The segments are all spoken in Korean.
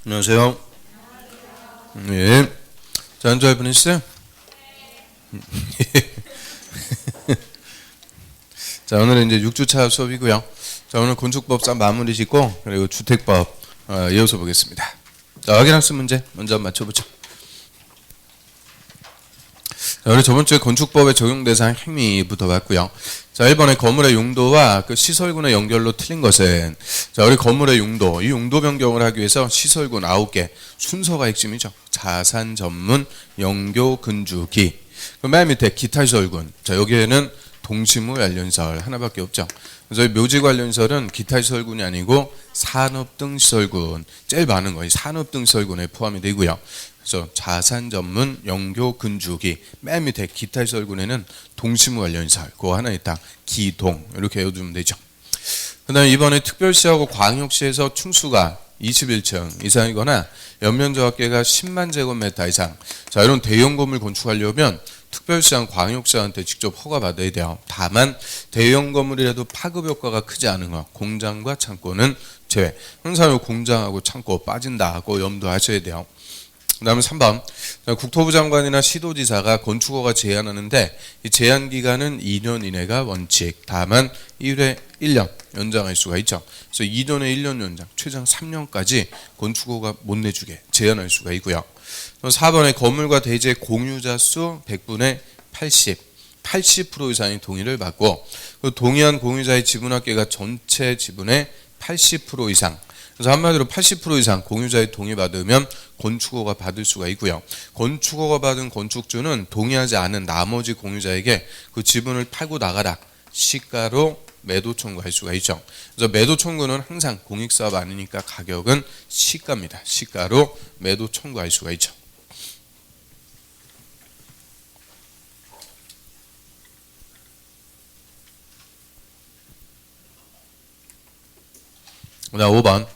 안녕하세요. 예. 자, 잘 보냈어요? 자, 오늘은 이제 6주차 수업이고요. 자, 오늘 건축법 마무리 짓고 그리고 주택법 이어서 보겠습니다. 자, 확인학습 문제 먼저 한번 맞춰보죠. 자, 우리 저번주에 건축법의 적용 대상 행위부터 봤고요. 자, 1번에 건물의 용도와 그 시설군의 연결로 틀린 것은, 자, 우리 건물의 용도, 이 용도 변경을 하기 위해서 시설군 9개 순서가 핵심이죠. 자산 전문, 영교, 근주기. 그 맨 밑에 기타 시설군. 자, 여기에는 동시무 관련시설 하나밖에 없죠. 저희 묘지 관련시설은 기타 시설군이 아니고 산업 등 시설군, 제일 많은 거예요. 산업 등 시설군에 포함이 되고요. 그래서 자산 전문, 영교, 근주기. 맨 밑에 기타 시설군에는 동시무 관련시설, 그거 하나 있다. 기동 이렇게 외워두면 되죠. 그 다음에 이번에 특별시하고 광역시에서 층수가 21층 이상이거나 연면적 합계가 10만 제곱미터 이상, 자, 이런 대형 건물 건축하려면 특별시랑 광역시한테 직접 허가받아야 돼요. 다만 대형 건물이라도 파급 효과가 크지 않은 거, 공장과 창고는 제외. 항상 공장하고 창고 빠진다고 염두하셔야 돼요. 그 다음에 3번, 국토부 장관이나 시도지사가 건축허가 제한하는데 이 제한 기간은 2년 이내가 원칙, 다만 1회 1년 연장할 수가 있죠. 그래서 2년에 1년 연장, 최장 3년까지 건축허가 못 내주게 제한할 수가 있고요. 4번에 건물과 대지의 공유자 수 100분의 80% 이상의 동의를 받고, 그 동의한 공유자의 지분합계가 전체 지분의 80% 이상, 그래서 한마디로 80% 이상 공유자의 동의받으면 건축허가 받을 수가 있고요. 건축허가 받은 건축주는 동의하지 않은 나머지 공유자에게 그 지분을 팔고 나가라, 시가로 매도 청구할 수가 있죠. 그래서 매도 청구는 항상 공익사업 아니니까 가격은 시가입니다. 시가로 매도 청구할 수가 있죠. 자, 5번.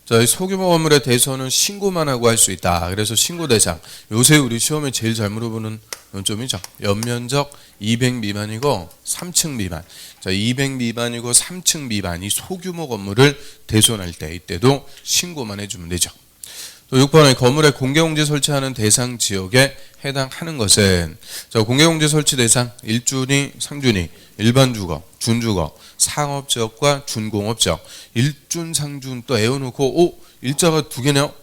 자, 소규모 건물에 대해서는 신고만 하고 할 수 있다. 그래서 신고 대상. 요새 우리 시험에 제일 잘 물어보는 논점이죠. 연면적 200 미만이고 3층 미만. 자, 200 미만이고 3층 미만 이 소규모 건물을 대손할 때 이때도 신고만 해주면 되죠. 또 6번에 건물에 공개공지 설치하는 대상 지역에 해당하는 것은, 자, 공개공지 설치 대상 1준이, 상준이, 일반 주거, 준주거, 상업지역과 준공업지역. 1준, 상준 또 애워놓고 일자가 두 개네요.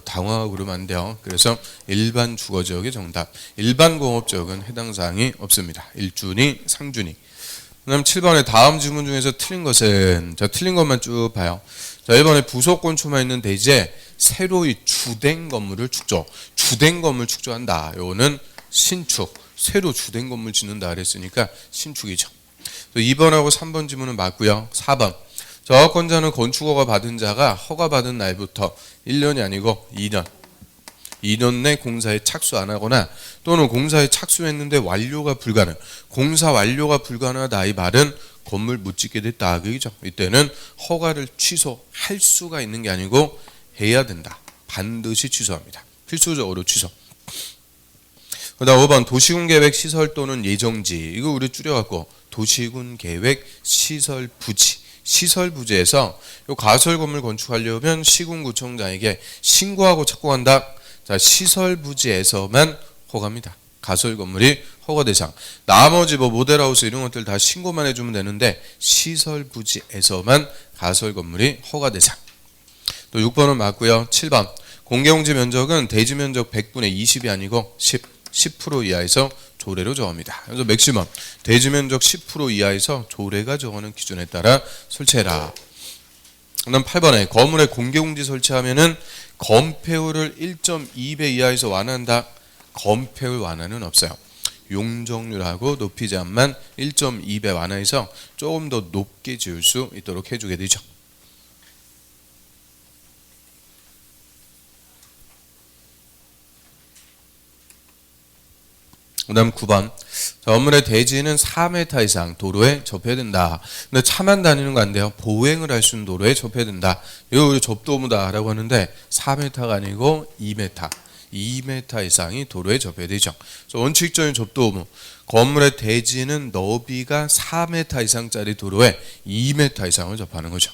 당황하고 그러면 안 돼요. 그래서 일반 주거지역이 정답. 일반 공업지역은 해당 사항이 없습니다. 1준이, 상준이. 그 다음 7번에 다음 질문 중에서 틀린 것은, 자, 틀린 것만 쭉 봐요. 자, 1번에 부속 건축만 있는 대지에 새로이 주된 건물을 축조. 주된 건물 축조한다. 요거는 신축. 새로 주된 건물 짓는다 그랬으니까 신축이죠. 2번하고 3번 지문은 맞고요. 4번. 저작권자는 건축허가 받은 자가 허가받은 날부터 1년이 아니고 2년. 2년 내 공사에 착수 안 하거나 또는 공사에 착수했는데 완료가 불가능. 공사 완료가 불가능하다 이 말은 건물 못 짓게 됐다. 그죠? 이때는 허가를 취소할 수가 있는 게 아니고 해야 된다. 반드시 취소합니다. 필수적으로 취소. 그 다음 5번 도시군계획 시설 또는 예정지. 이거 우리 줄여갖고 도시군계획 시설부지. 시설부지에서 요 가설 건물 건축하려면 시군구청장에게 신고하고 착공한다. 자, 시설부지에서만 허가입니다. 가설 건물이 허가 대상. 나머지 뭐 모델하우스 이런 것들 다 신고만 해주면 되는데 시설부지에서만 가설 건물이 허가 대상. 또 6번은 맞고요. 7번 공개공지 면적은 대지 면적 100분의 20이 아니고 10% 이하에서 조례로 정합니다. 그래서 맥시멈 대지 면적 10% 이하에서 조례가 정하는 기준에 따라 설치해라. 그다음 8번에 건물에 공개공지 설치하면은 건폐율을 1.2배 이하에서 완화한다. 건폐율 완화는 없어요. 용적률하고 높이 제한만 1.2배 완화해서 조금 더 높게 지을 수 있도록 해주게 되죠. 그 다음 9번. 건물의 대지는 4m 이상 도로에 접해야 된다. 근데 차만 다니는 거 안 돼요. 보행을 할 수 있는 도로에 접해야 된다. 이거 우리 접도무다라고 하는데 4m가 아니고 2m. 2m 이상이 도로에 접해야 되죠. 그래서 원칙적인 접도 의무. 건물의 대지는 너비가 4m 이상짜리 도로에 2m 이상을 접하는 거죠.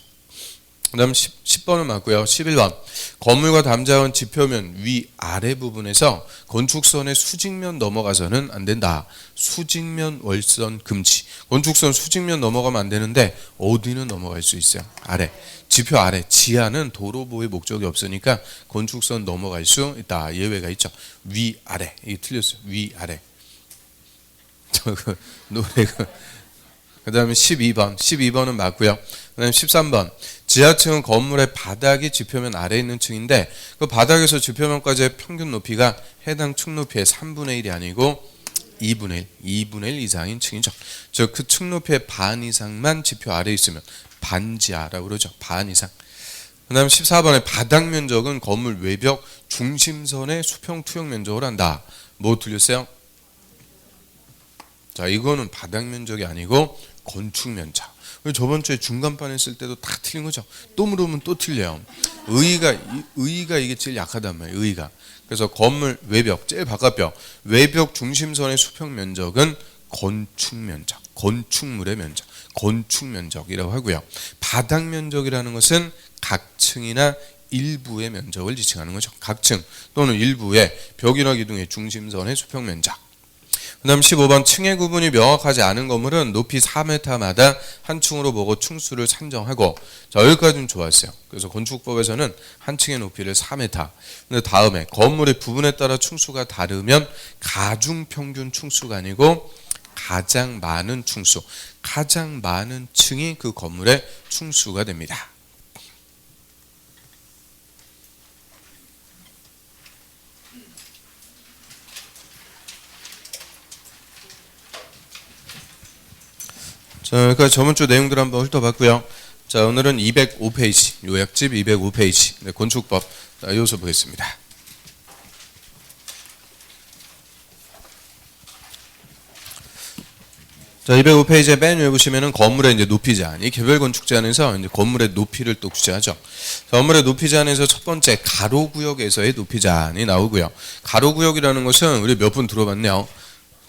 그 다음 10번은 맞고요. 11번 건물과 담장은 지표면 위 아래 부분에서 건축선의 수직면 넘어가서는 안 된다. 수직면 월선 금지. 건축선 수직면 넘어가면 안 되는데 어디는 넘어갈 수 있어요? 아래. 지표 아래. 지하는 도로보호의 목적이 없으니까 건축선 넘어갈 수 있다. 예외가 있죠. 위 아래. 이게 틀렸어요. 위 아래. 노래가. 그 다음에 12번은 맞고요. 그 다음에 13번 지하층은 건물의 바닥이 지표면 아래에 있는 층인데 그 바닥에서 지표면까지의 평균 높이가 해당 층 높이의 3분의 1이 아니고 2분의 1 이상인 층이죠. 즉 그 층 높이의 반 이상만 지표 아래에 있으면 반지하라고 그러죠. 반 이상. 그 다음에 14번에 바닥 면적은 건물 외벽 중심선의 수평 투영 면적을 한다. 뭐 틀렸어요? 자, 이거는 바닥 면적이 아니고 건축 면적. 저번 주에 중간판 했을 때도 다 틀린 거죠. 또 물으면 또 틀려요. 의의가 이게 제일 약하단 말이에요. 의의가. 그래서 건물 외벽, 제일 바깥벽, 외벽 중심선의 수평 면적은 건축 면적, 건축물의 면적, 건축 면적이라고 하고요. 바닥 면적이라는 것은 각 층이나 일부의 면적을 지칭하는 거죠. 각 층 또는 일부의 벽이나 기둥의 중심선의 수평 면적. 그 다음 15번 층의 구분이 명확하지 않은 건물은 높이 4m마다 한 층으로 보고 층수를 산정하고. 자, 여기까지는 좋았어요. 그래서 건축법에서는 한 층의 높이를 4m. 근데 다음에 건물의 부분에 따라 층수가 다르면 가중평균 층수가 아니고 가장 많은 층수, 가장 많은 층이 그 건물의 층수가 됩니다. 자, 그러니까 저번 주 내용들 한번 훑어봤고요. 자, 오늘은 205페이지, 요약집 205페이지, 네, 건축법 요소 보겠습니다. 자, 205페이지에 맨 위에 보시면은 건물의 이제 높이 제한, 이 개별 건축 제한에서 이제 건물의 높이를 또 규제하죠. 건물의 높이 제한에서 첫 번째 가로 구역에서의 높이 제한이 나오고요. 가로 구역이라는 것은 우리 몇 분 들어봤네요.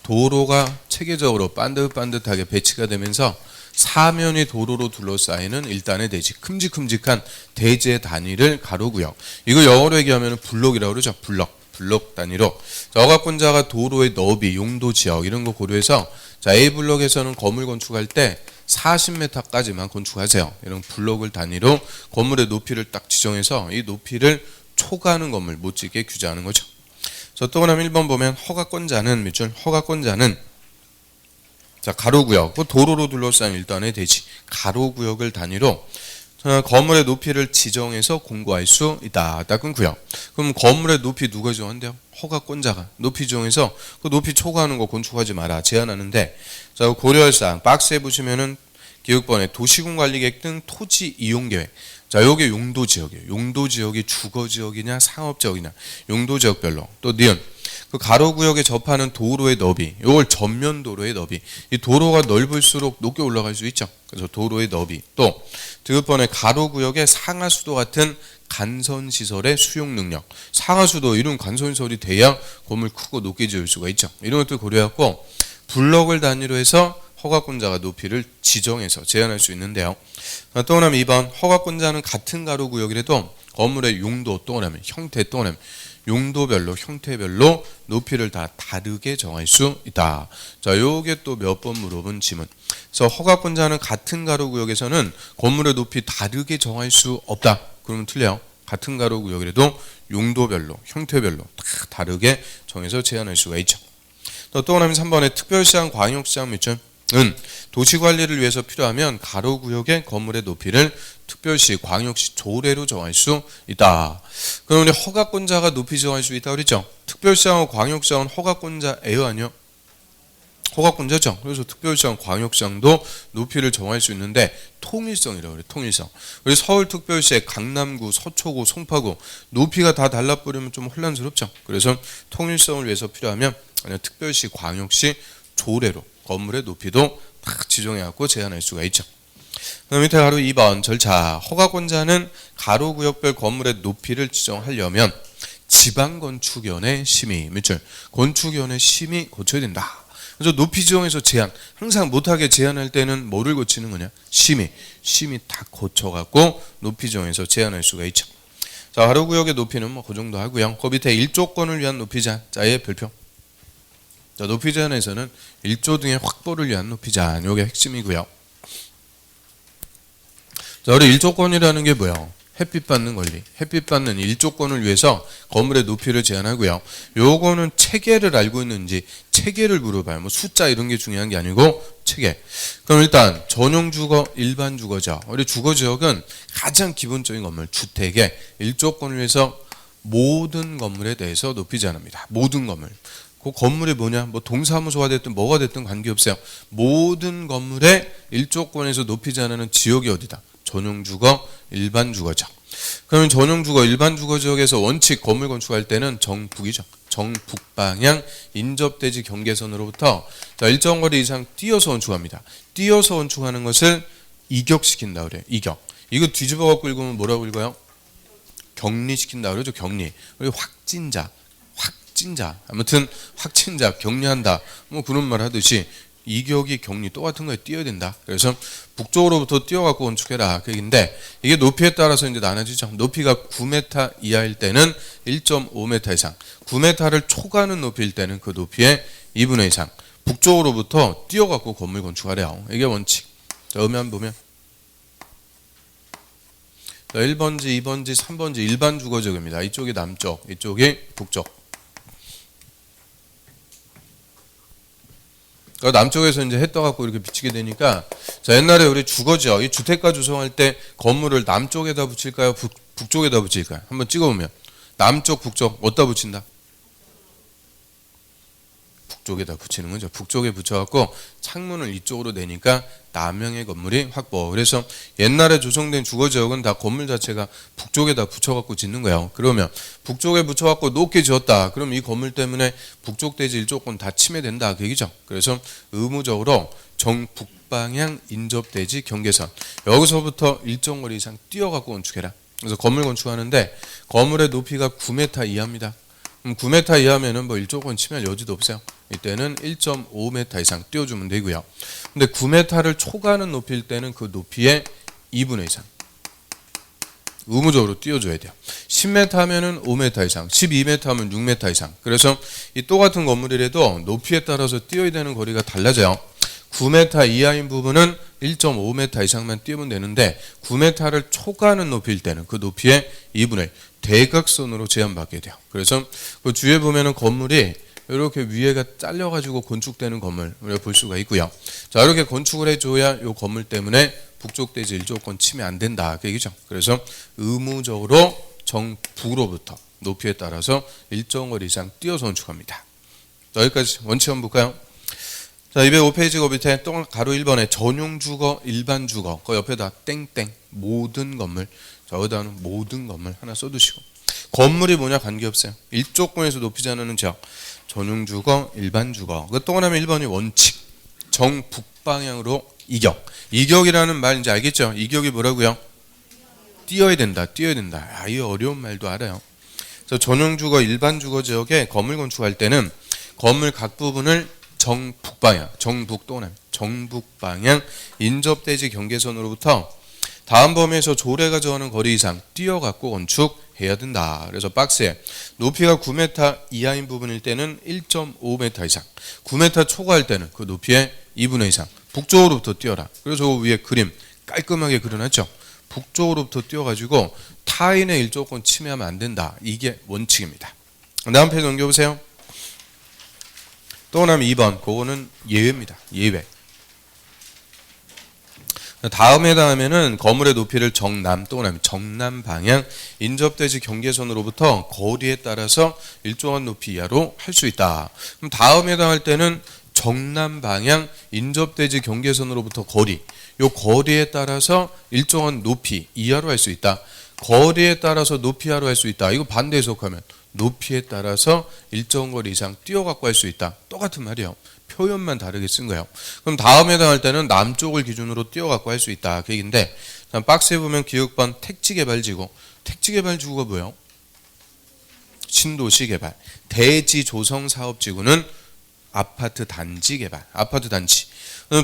도로가 체계적으로 반듯반듯하게 배치가 되면서 사면이 도로로 둘러싸이는 일단의 대지, 큼직큼직한 대지의 단위를 가로구역. 이거 영어로 얘기하면 블록이라고 그러죠. 블록 단위로. 억압권자가 도로의 너비, 용도 지역 이런 거 고려해서 자, A 블록에서는 건물 건축할 때 40m까지만 건축하세요. 이런 블록을 단위로 건물의 높이를 딱 지정해서 이 높이를 초과하는 건물 못 짓게 규제하는 거죠. 자, 또 그다음 1번 보면 허가권자는 밑줄 허가권자는 자, 가로구역, 도로로 둘러싼 일단의 대지, 가로구역을 단위로 건물의 높이를 지정해서 공고할 수 있다. 딱 끊고요. 그럼 건물의 높이 누가 지정한대요? 허가권자가 높이 지정해서 그 높이 초과하는 거 건축하지 마라 제한하는데, 자, 고려할 사항 박스에 보시면은 기획번에 도시군관리계획 등 토지 이용계획. 자, 요게 용도지역이에요. 용도지역이 주거지역이냐 상업지역이냐 용도지역별로. 또 니은 그 가로구역에 접하는 도로의 너비, 요걸 전면도로의 너비. 이 도로가 넓을수록 높게 올라갈 수 있죠. 그래서 도로의 너비. 또 디귿번에 가로구역의 상하수도 같은 간선시설의 수용능력. 상하수도 이런 간선시설이 돼야 건물 크고 높게 지을 수가 있죠. 이런 것들 고려하고 블럭을 단위로 해서 허가권자가 높이를 지정해서 제한할 수 있는데요. 또 하나 2번 허가권자는 같은 가로구역이라도 건물의 용도 또 하나 형태 또 하나 용도별로 형태별로 높이를 다 다르게 정할 수 있다. 자, 요게 또 몇 번 물어본 지문. 그래서 허가권자는 같은 가로구역에서는 건물의 높이 다르게 정할 수 없다. 그러면 틀려요. 같은 가로구역이라도 용도별로 형태별로 다 다르게 정해서 제한할 수가 있죠. 또 하나 3번에 특별시장 광역시장 밑줄 은 도시관리를 위해서 필요하면 가로구역의 건물의 높이를 특별시, 광역시 조례로 정할 수 있다. 그럼 우리 허가권자가 높이 정할 수 있다고 그랬죠? 특별시장하고 광역시장은 허가권자예요, 아니요? 허가권자죠. 그래서 특별시장, 광역시장도 높이를 정할 수 있는데 통일성이라고 그래요. 통일성. 우리 서울특별시의 강남구, 서초구, 송파구 높이가 다 달라버리면 좀 혼란스럽죠. 그래서 통일성을 위해서 필요하면 특별시, 광역시 조례로 건물의 높이도 딱 지정해갖고 제한할 수가 있죠. 그다음 밑에 가로 2번 절차. 허가권자는 가로구역별 건물의 높이를 지정하려면 지방건축위원회 심의 밑줄 건축위원회 심의 거쳐야 된다. 그래서 높이 지정해서 제한, 항상 못하게 제한할 때는 뭐를 고치는 거냐? 심의 다 고쳐갖고 높이 지정해서 제한할 수가 있죠. 자, 하루구역의 높이는 뭐 그 정도 하고요. 그 밑에 1조권을 위한 높이 제한. 자의 별표. 자, 높이 제한에서는 1조 등의 확보를 위한 높이 제한. 요게 핵심이고요. 자, 우리 1조권이라는 게 뭐예요? 햇빛 받는 권리. 햇빛 받는 1조권을 위해서 건물의 높이를 제한하고요. 요거는 체계를 알고 있는지 체계를 물어봐요. 뭐 숫자 이런 게 중요한 게 아니고 체계. 그럼 일단 전용 주거, 일반 주거죠. 우리 주거 지역은 가장 기본적인 건물, 주택의 1조권을 위해서 모든 건물에 대해서 높이 제한합니다. 모든 건물. 그 건물이 뭐냐? 뭐 동사무소가 됐든 뭐가 됐든 관계없어요. 모든 건물의 1조권에서 높이 제한하는 지역이 어디다? 전용 주거, 일반 주거죠. 그러면 전용 주거, 일반 주거 지역에서 원칙 건물 건축할 때는 정북이죠. 정북 방향 인접대지 경계선으로부터 자, 일정 거리 이상 띄어서 건축합니다. 띄어서 건축하는 것을 이격시킨다 그래요. 이격. 이거 뒤집어 갖고 읽으면 뭐라고 읽어요? 격리시킨다 그러죠. 격리. 우리 확진자. 아무튼 확진자 격리한다. 뭐 그런 말 하듯이 이격이 격리 똑같은 거에 띄어야 된다. 그래서 북쪽으로부터 띄어갖고 건축해라. 그 얘기인데 이게 높이에 따라서 이제 나눠지죠. 높이가 9m 이하일 때는 1.5m 이상, 9m를 초과하는 높이일 때는 그 높이의 2분의 2 이상 북쪽으로부터 띄어갖고 건물 건축하래요. 이게 원칙. 자, 음면 보면 1번지, 2번지, 3번지 일반 주거지역입니다. 이쪽이 남쪽, 이쪽이 북쪽. 남쪽에서 이제 해 떠갖고 이렇게 비치게 되니까 자, 옛날에 우리 주거지역, 이 주택가 조성할 때 건물을 남쪽에다 붙일까요? 북쪽에다 붙일까요? 한번 찍어보면 남쪽, 북쪽 어디다 붙인다? 북쪽에다 붙이는 거죠. 북쪽에 붙여갖고 창문을 이쪽으로 내니까 남향의 건물이 확보. 그래서 옛날에 조성된 주거지역은 다 건물 자체가 북쪽에다 붙여갖고 짓는 거예요. 그러면 북쪽에 붙여갖고 높게 지었다. 그럼 이 건물 때문에 북쪽 대지 1조권 다 침해된다. 그 얘기죠. 그래서 의무적으로 정북방향 인접대지 경계선. 여기서부터 일정 거리 이상 띄어갖고 건축해라. 그래서 건물 건축하는데 건물의 높이가 9m 이하입니다. 9m 이하면은 뭐 1조권 침해할 여지도 없어요. 이때는 1.5m 이상 띄워주면 되고요. 근데 9m를 초과하는 높이일 때는 그 높이의 2분의 2 이상 의무적으로 띄워줘야 돼요. 10m 하면은 5m 이상, 12m 하면 6m 이상. 그래서 이 똑같은 건물이라도 높이에 따라서 띄워야 되는 거리가 달라져요. 9m 이하인 부분은 1.5m 이상만 띄우면 되는데 9m를 초과하는 높이일 때는 그 높이의 2분의 1 대각선으로 제한받게 돼요. 그래서 그 주위에 보면은 건물이 이렇게 위에가 잘려가지고 건축되는 건물 우리가 볼 수가 있고요. 자, 이렇게 건축을 해줘야 이 건물 때문에 북쪽 대지 1조권 침해 안 된다. 그 얘기죠. 그래서 의무적으로 정북으로부터 높이에 따라서 일정 거리 이상 띄어서 건축합니다. 여기까지 원칙 한번 볼까요? 자, 205페이지 그 밑에 또 가로 1번에 전용 주거, 일반 주거 그 옆에다 땡땡 모든 건물 자, 여기다는 모든 건물 하나 써두시고 건물이 뭐냐 관계없어요. 1조권에서 높이 제한하는 지역 전용 주거, 일반 주거 그 또 하나면 1번이 원칙 정북방향으로 이격 이격이라는 말 이제 알겠죠? 이격이 뭐라고요? 띄어야 된다. 아, 이 어려운 말도 알아요. 그래서 전용 주거, 일반 주거 지역에 건물 건축할 때는 건물 각 부분을 정북방향, 정북 또는 정북방향 인접대지 경계선으로부터 다음 범위에서 조례가 정하는 거리 이상 띄어갖고 건축해야 된다. 그래서 박스에 높이가 9m 이하인 부분일 때는 1.5m 이상 9m 초과할 때는 그 높이의 2분의 2 이상 북쪽으로부터 띄어라. 그래서 그 위에 그림 깔끔하게 그려놨죠. 북쪽으로부터 띄어가지고 타인의 1조권 침해하면 안 된다. 이게 원칙입니다. 다음 페이지 넘겨보세요. 또 하나 2번 그거는 예외입니다. 예외. 다음에 해당하면은 건물의 높이를 정남 또 하나 정남 방향 인접대지 경계선으로부터 거리에 따라서 일정한 높이 이하로 할 수 있다. 그럼 다음에 해당할 때는 정남 방향 인접대지 경계선으로부터 거리 요 거리에 따라서 일정한 높이 이하로 할 수 있다. 거리에 따라서 높이 이하로 할 수 있다. 이거 반대 해석하면 높이에 따라서 일정 거리 이상 뛰어갖고 할 수 있다. 똑같은 말이에요. 표현만 다르게 쓴 거예요. 그럼 다음에 해당할 때는 남쪽을 기준으로 뛰어갖고 할 수 있다. 그 얘기인데 박스에 보면 기획번 택지개발지구 택지개발지구가 뭐예요? 신도시 개발 대지조성사업지구는 아파트 단지 개발, 아파트 단지.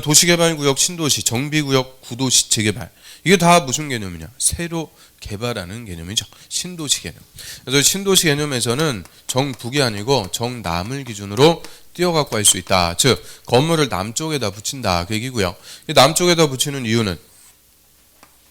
도시개발구역, 신도시, 정비구역, 구도시 재개발. 이게 다 무슨 개념이냐? 새로 개발하는 개념이죠. 신도시 개념. 그래서 신도시 개념에서는 정북이 아니고 정남을 기준으로 띄어갖고 할 수 있다. 즉 건물을 남쪽에다 붙인다. 그 얘기고요. 이 남쪽에다 붙이는 이유는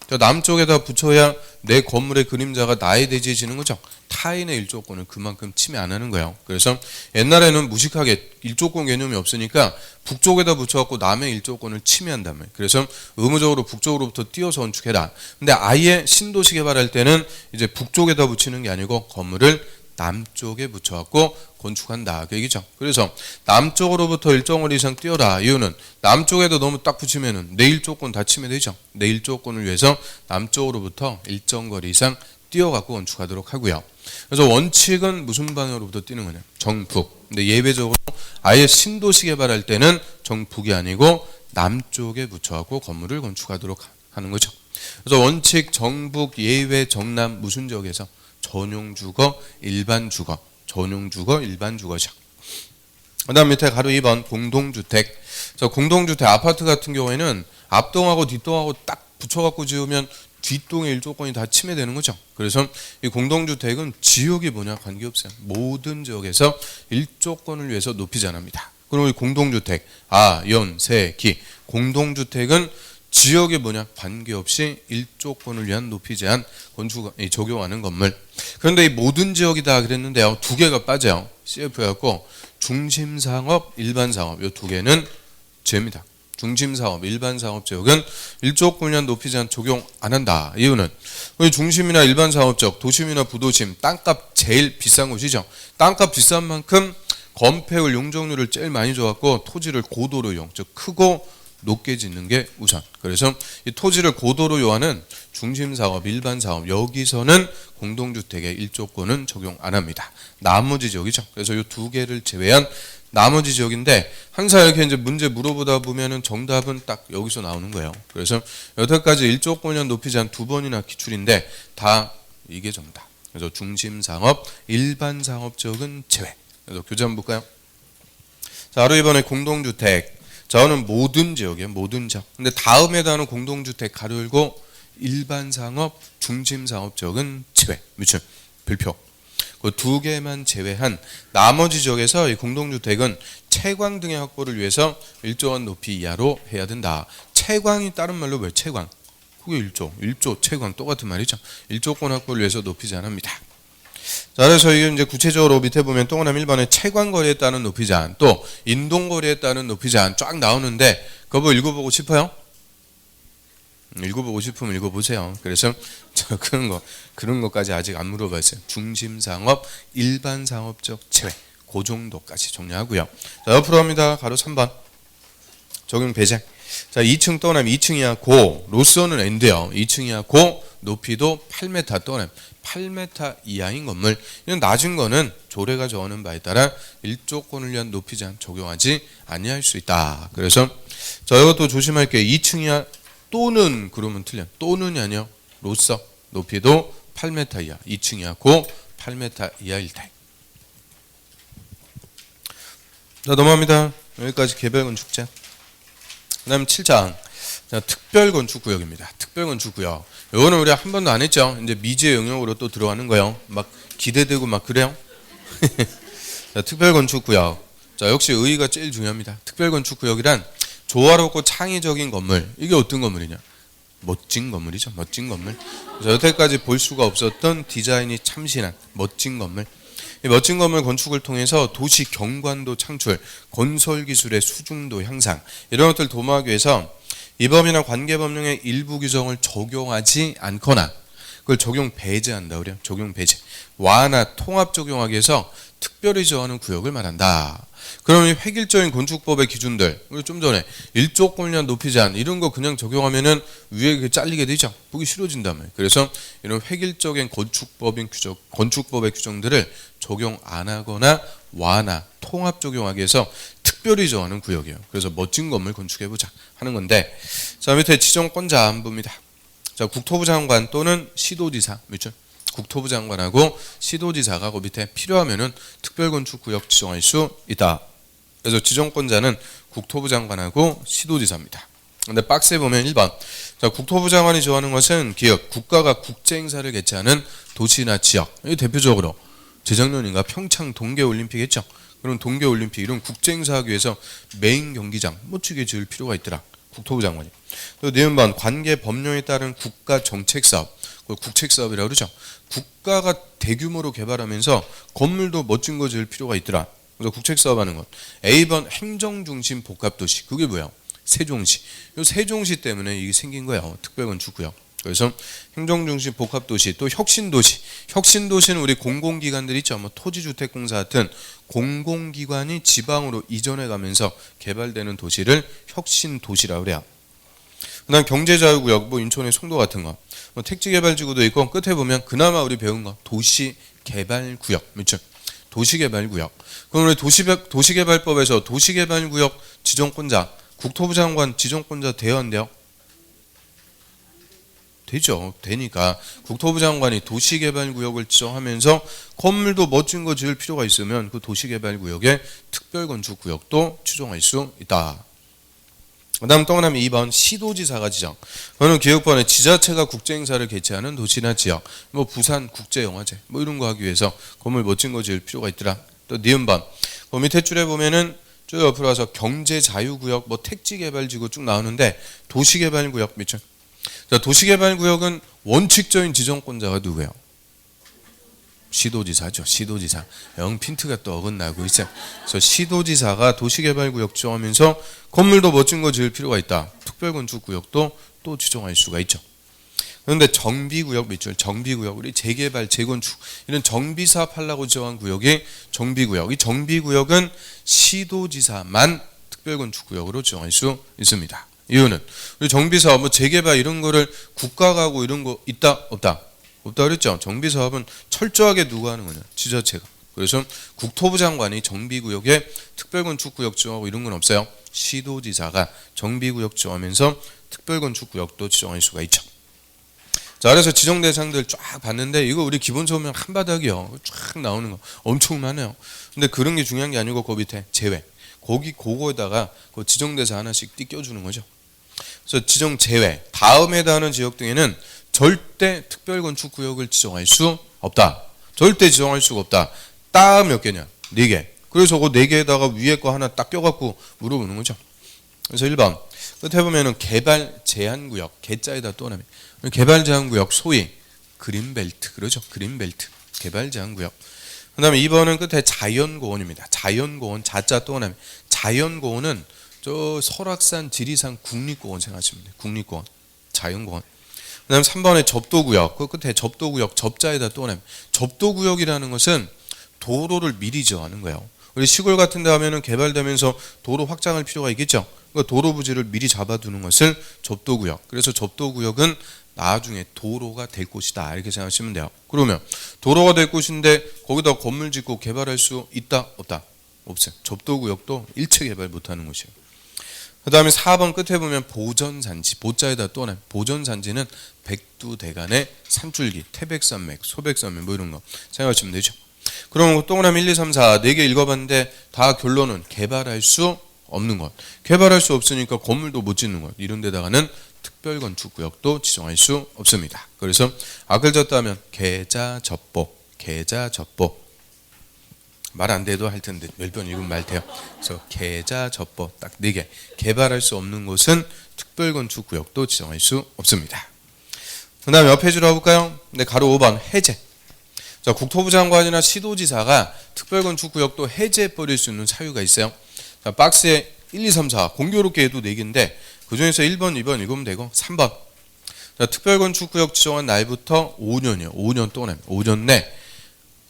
저 남쪽에다 붙여야 내 건물의 그림자가 나에 대지해지는 거죠. 타인의 일조권을 그만큼 침해 안 하는 거예요. 그래서 옛날에는 무식하게 일조권 개념이 없으니까 북쪽에다 붙여갖고 남의 일조권을 침해한다며. 그래서 의무적으로 북쪽으로부터 띄어서 건축해라. 근데 아예 신도시 개발할 때는 이제 북쪽에다 붙이는 게 아니고 건물을 남쪽에 붙여갖고 건축한다. 그 얘기죠. 그래서 남쪽으로부터 일정 거리 이상 띄어라. 이유는 남쪽에도 너무 딱 붙이면은 내 일조권 다 침해되죠. 내 일조권을 위해서 남쪽으로부터 일정 거리 이상 띄어갖고 건축하도록 하고요. 그래서 원칙은 무슨 방향으로부터 띄는 거냐? 정북. 근데 예외적으로 아예 신도시 개발할 때는 정북이 아니고 남쪽에 붙여갖고 건물을 건축하도록 하는 거죠. 그래서 원칙 정북 예외 정남 무슨 지역에서 전용 주거, 일반 주거, 전용 주거, 일반 주거죠. 그다음 밑에 가로 2번 공동주택. 공동주택 아파트 같은 경우에는 앞동하고 뒷동하고 딱 붙여갖고 지으면 뒷동의 일조권이 다 침해되는 거죠. 그래서 이 공동주택은 지역이 뭐냐 관계없어요. 모든 지역에서 일조권을 위해서 높이 제한합니다. 그럼 이 공동주택 연, 세, 기 공동주택은 지역이 뭐냐 관계없이 일조권을 위한 높이 제한 건축 적용하는 건물. 그런데 이 모든 지역이다 그랬는데요. 두 개가 빠져요. CF였고 중심상업, 일반상업 이 두 개는 죄입니다. 중심사업, 일반사업 지역은 일조권을 위한 높이 제한 적용 안 한다. 이유는 중심이나 일반사업 지역, 도심이나 부도심 땅값 제일 비싼 곳이죠. 땅값 비싼 만큼 건폐율, 용적률을 제일 많이 줘갖고 토지를 고도로 이용, 즉 크고 높게 짓는 게 우선. 그래서 이 토지를 고도로 요하는 중심사업, 일반사업 여기서는 공동주택의 일조권은 적용 안 합니다. 나머지 지역이죠. 그래서 이 두 개를 제외한 나머지 지역인데 항상 이렇게 이제 문제 물어보다 보면은 정답은 딱 여기서 나오는 거예요. 그래서 여태까지 일조권량 높이 제한 두 번이나 기출인데 다 이게 정답. 그래서 중심상업, 일반상업 지역은 제외. 그래서 교재 한번 볼까요? 자, 바로 이번에 공동주택. 저는 모든 지역이에요. 모든 지역. 근데 다음에 다는 공동주택 가로 열고 일반상업, 중심상업 지역은 제외. 미출 불표. 그 두 개만 제외한 나머지 지역에서 이 공동주택은 채광 등의 확보를 위해서 일정한 높이 이하로 해야 된다. 채광이 다른 말로 왜 채광? 그게 일조 채광 똑같은 말이죠. 일조권 확보를 위해서 높이 제한합니다. 자, 그래서 이게 이제 구체적으로 밑에 보면 동그라미 1번에 채광거리에 따른 높이 제한, 또 인동거리에 따른 높이 제한 쫙 나오는데 그거 읽어보고 싶어요? 읽어보고 싶으면 읽어보세요. 그래서 저 그런 것까지 아직 안 물어봤어요. 중심상업, 일반상업적 제외 그 정도까지 정리하고요. 자, 옆으로 갑니다. 가로 3번 적용 배제. 자, 2층 떠나면 2층 이하 고 로스는 N돼요. 2층 이하 고 높이도 8m 떠나면 8m 이하인 건물. 이런 낮은 거는 조례가 정하는 바에 따라 일조권을 위한 높이 제한 적용하지 아니할 수 있다. 그래서 자, 이것도 조심할게요. 2층 이하 또는 그러면 틀려. 또는이 아니요. 로서 높이도 8m 이하. 2층 이하 고 8m 이하일 때. 자, 넘어갑니다. 여기까지 개별건축자. 그 다음 7장. 자, 특별건축구역입니다. 특별건축구역. 이거는 우리가 한 번도 안 했죠. 이제 미지의 영역으로 또 들어가는 거예요. 막 기대되고 막 그래요. 자, 특별건축구역. 자, 역시 의의가 제일 중요합니다. 특별건축구역이란 조화롭고 창의적인 건물. 이게 어떤 건물이냐? 멋진 건물이죠. 멋진 건물. 그래서 여태까지 볼 수가 없었던 디자인이 참신한 멋진 건물. 이 멋진 건물 건축을 통해서 도시 경관도 창출, 건설 기술의 수중도 향상 이런 것들 도모하기 위해서 이법이나 관계법령의 일부 규정을 적용하지 않거나 그걸 적용 배제한다 그래요. 적용 배제. 완화, 통합 적용하기 위해서 특별히 정하는 구역을 말한다. 그럼 이 획일적인 건축법의 기준들, 우리 좀 전에 일조권량 높이 제한 이런 거 그냥 적용하면은 위에 잘리게 되죠. 보기 싫어진다며. 그래서 이런 획일적인 건축법의 규정들을 적용 안 하거나 완화, 통합 적용하기 위해서 특별히 정하는 구역이에요. 그래서 멋진 건물 건축해보자 하는 건데, 자, 밑에 지정권자 안부입니다. 자, 국토부 장관 또는 시도지사, 그렇죠? 국토부 장관하고 시도지사가 그 밑에 필요하면은 특별건축구역 지정할 수 있다. 그래서 지정권자는 국토부 장관하고 시도지사입니다. 근데 박스에 보면 1번. 자, 국토부 장관이 정하는 것은 기업, 국가가 국제 행사를 개최하는 도시나 지역. 이 대표적으로 재작년인가 평창 동계올림픽 했죠. 그런 동계올림픽 이런 국제 행사하기 위해서 메인 경기장 멋지게 지을 필요가 있더라. 국토부 장관이. 또 4번 관계 법령에 따른 국가 정책 사업. 그걸 국책 사업이라고 그러죠. 국가가 대규모로 개발하면서 건물도 멋진 거 지을 필요가 있더라. 그래서 국책 사업 하는 것. A번 행정중심 복합도시. 그게 뭐야? 세종시. 이 세종시 때문에 이게 생긴 거예요. 특별건축구역. 그래서 행정중심 복합도시, 또 혁신도시. 혁신도시는 우리 공공기관들 있죠. 뭐 토지주택공사 같은 공공기관이 지방으로 이전해 가면서 개발되는 도시를 혁신도시라고 그래요. 그다음 경제자유구역, 뭐 인천의 송도 같은 거, 뭐 택지개발지구도 있고 끝에 보면 그나마 우리 배운 거 도시개발구역, 그렇죠? 도시개발구역. 그럼 우리 도시개발법에서 도시개발구역 지정권자 국토부 장관 지정권자 돼야 안 돼요? 되죠. 되니까 국토부 장관이 도시개발구역을 지정하면서 건물도 멋진 거 지을 필요가 있으면 그 도시개발구역에 특별건축구역도 지정할 수 있다. 그 다음 또 하나는 2번 시도지사가 지정. 그거는 기획본에 지자체가 국제행사를 개최하는 도시나 지역, 뭐 부산 국제영화제 뭐 이런 거 하기 위해서 건물 멋진 거 지을 필요가 있더라. 또 니은번 그 밑에 줄에 보면은 쭉 옆으로 와서 경제자유구역, 뭐 택지개발지구 쭉 나오는데 도시개발구역 밑에. 자, 도시개발구역은 원칙적인 지정권자가 누구예요? 시도지사죠. 시도지사. 영 핀트가 또 어긋나고 있어요. 그래서 시도지사가 도시개발구역 지정하면서 건물도 멋진 거 지을 필요가 있다. 특별건축구역도 또 지정할 수가 있죠. 그런데 정비구역 밑줄, 정비구역, 우리 재개발, 재건축 이런 정비사업 하려고 지정한 구역이 정비구역. 이 정비구역은 시도지사만 특별건축구역으로 지정할 수 있습니다. 이유는 우리 정비사업, 뭐 재개발 이런 거를 국가가 하고 이런 거 있다 없다? 없다 그랬죠. 정비사업은 철저하게 누가 하는 거냐? 지자체가. 그래서 국토부 장관이 정비구역에 특별건축구역 지정하고 이런 건 없어요. 시도지사가 정비구역 지정하면서 특별건축구역도 지정할 수가 있죠. 자, 그래서 지정 대상들 쫙 봤는데 이거 우리 기본 소명 한 바닥이요. 쫙 나오는 거 엄청 많아요. 근데 그런 게 중요한 게 아니고 그 밑에 제외. 그거에다가 그 지정 대상 하나씩 띄껴주는 거죠. 그래서 지정 제외. 다음에 해당하는 지역 등에는 절대 특별건축구역을 지정할 수 없다. 절대 지정할 수가 없다. 딱 몇 개냐? 4개. 그래서 그 4개에다가 위에 거 하나 딱 껴갖고 물어보는 거죠. 그래서 1번 끝에 보면은 개발 제한구역, 개자에다 또 하나. 개발 제한구역 소위 그린벨트, 그러죠. 그린벨트, 개발 제한구역. 그다음에 2번은 끝에 자연고원입니다. 자연고원, 자자 또 하나. 자연고원은 저 설악산, 지리산 국립공원 생각하시면 돼요. 국립공원, 자연공원. 그다음에 3번에 접도구역, 그 끝에 접도구역, 접자에다 또 하나. 접도구역이라는 것은 도로를 미리 지어하는 거예요. 우리 시골 같은 데 하면은 개발되면서 도로 확장할 필요가 있겠죠. 그러니까 도로 부지를 미리 잡아두는 것을 접도구역. 그래서 접도구역은 나중에 도로가 될 곳이다 이렇게 생각하시면 돼요. 그러면 도로가 될 곳인데 거기다 건물 짓고 개발할 수 있다 없다? 없어요. 접도구역도 일체 개발 못하는 곳이에요. 그 다음에 4번 끝에 보면 보전산지, 보자에다 또 하나. 보전산지는 백두대간의 산줄기, 태백산맥, 소백산맥 뭐 이런 거 생각하시면 되죠. 그럼 동그라미 1, 2, 3, 4 4개 읽어봤는데 다 결론은 개발할 수 없는 것. 개발할 수 없으니까 건물도 못 짓는 것. 이런 데다가는 특별건축구역도 지정할 수 없습니다. 그래서 악을 졌다면 계자접보, 계자접보. 말 안 돼도 할 텐데 몇 번 읽으면 말 돼요. 그래서 계자접보 딱 4개. 개발할 수 없는 곳은 특별건축구역도 지정할 수 없습니다. 그 다음에 옆에 줄 와볼까요? 네, 가로 5번 해제. 자, 국토부 장관이나 시도지사가 특별건축구역도 해제해버릴 수 있는 사유가 있어요. 자, 박스에 1, 2, 3, 4 공교롭게 해도 4개인데 그 중에서 1번, 2번 읽으면 되고 3번. 자, 특별건축구역 지정한 날부터 5년이요. 5년 동안 5년 내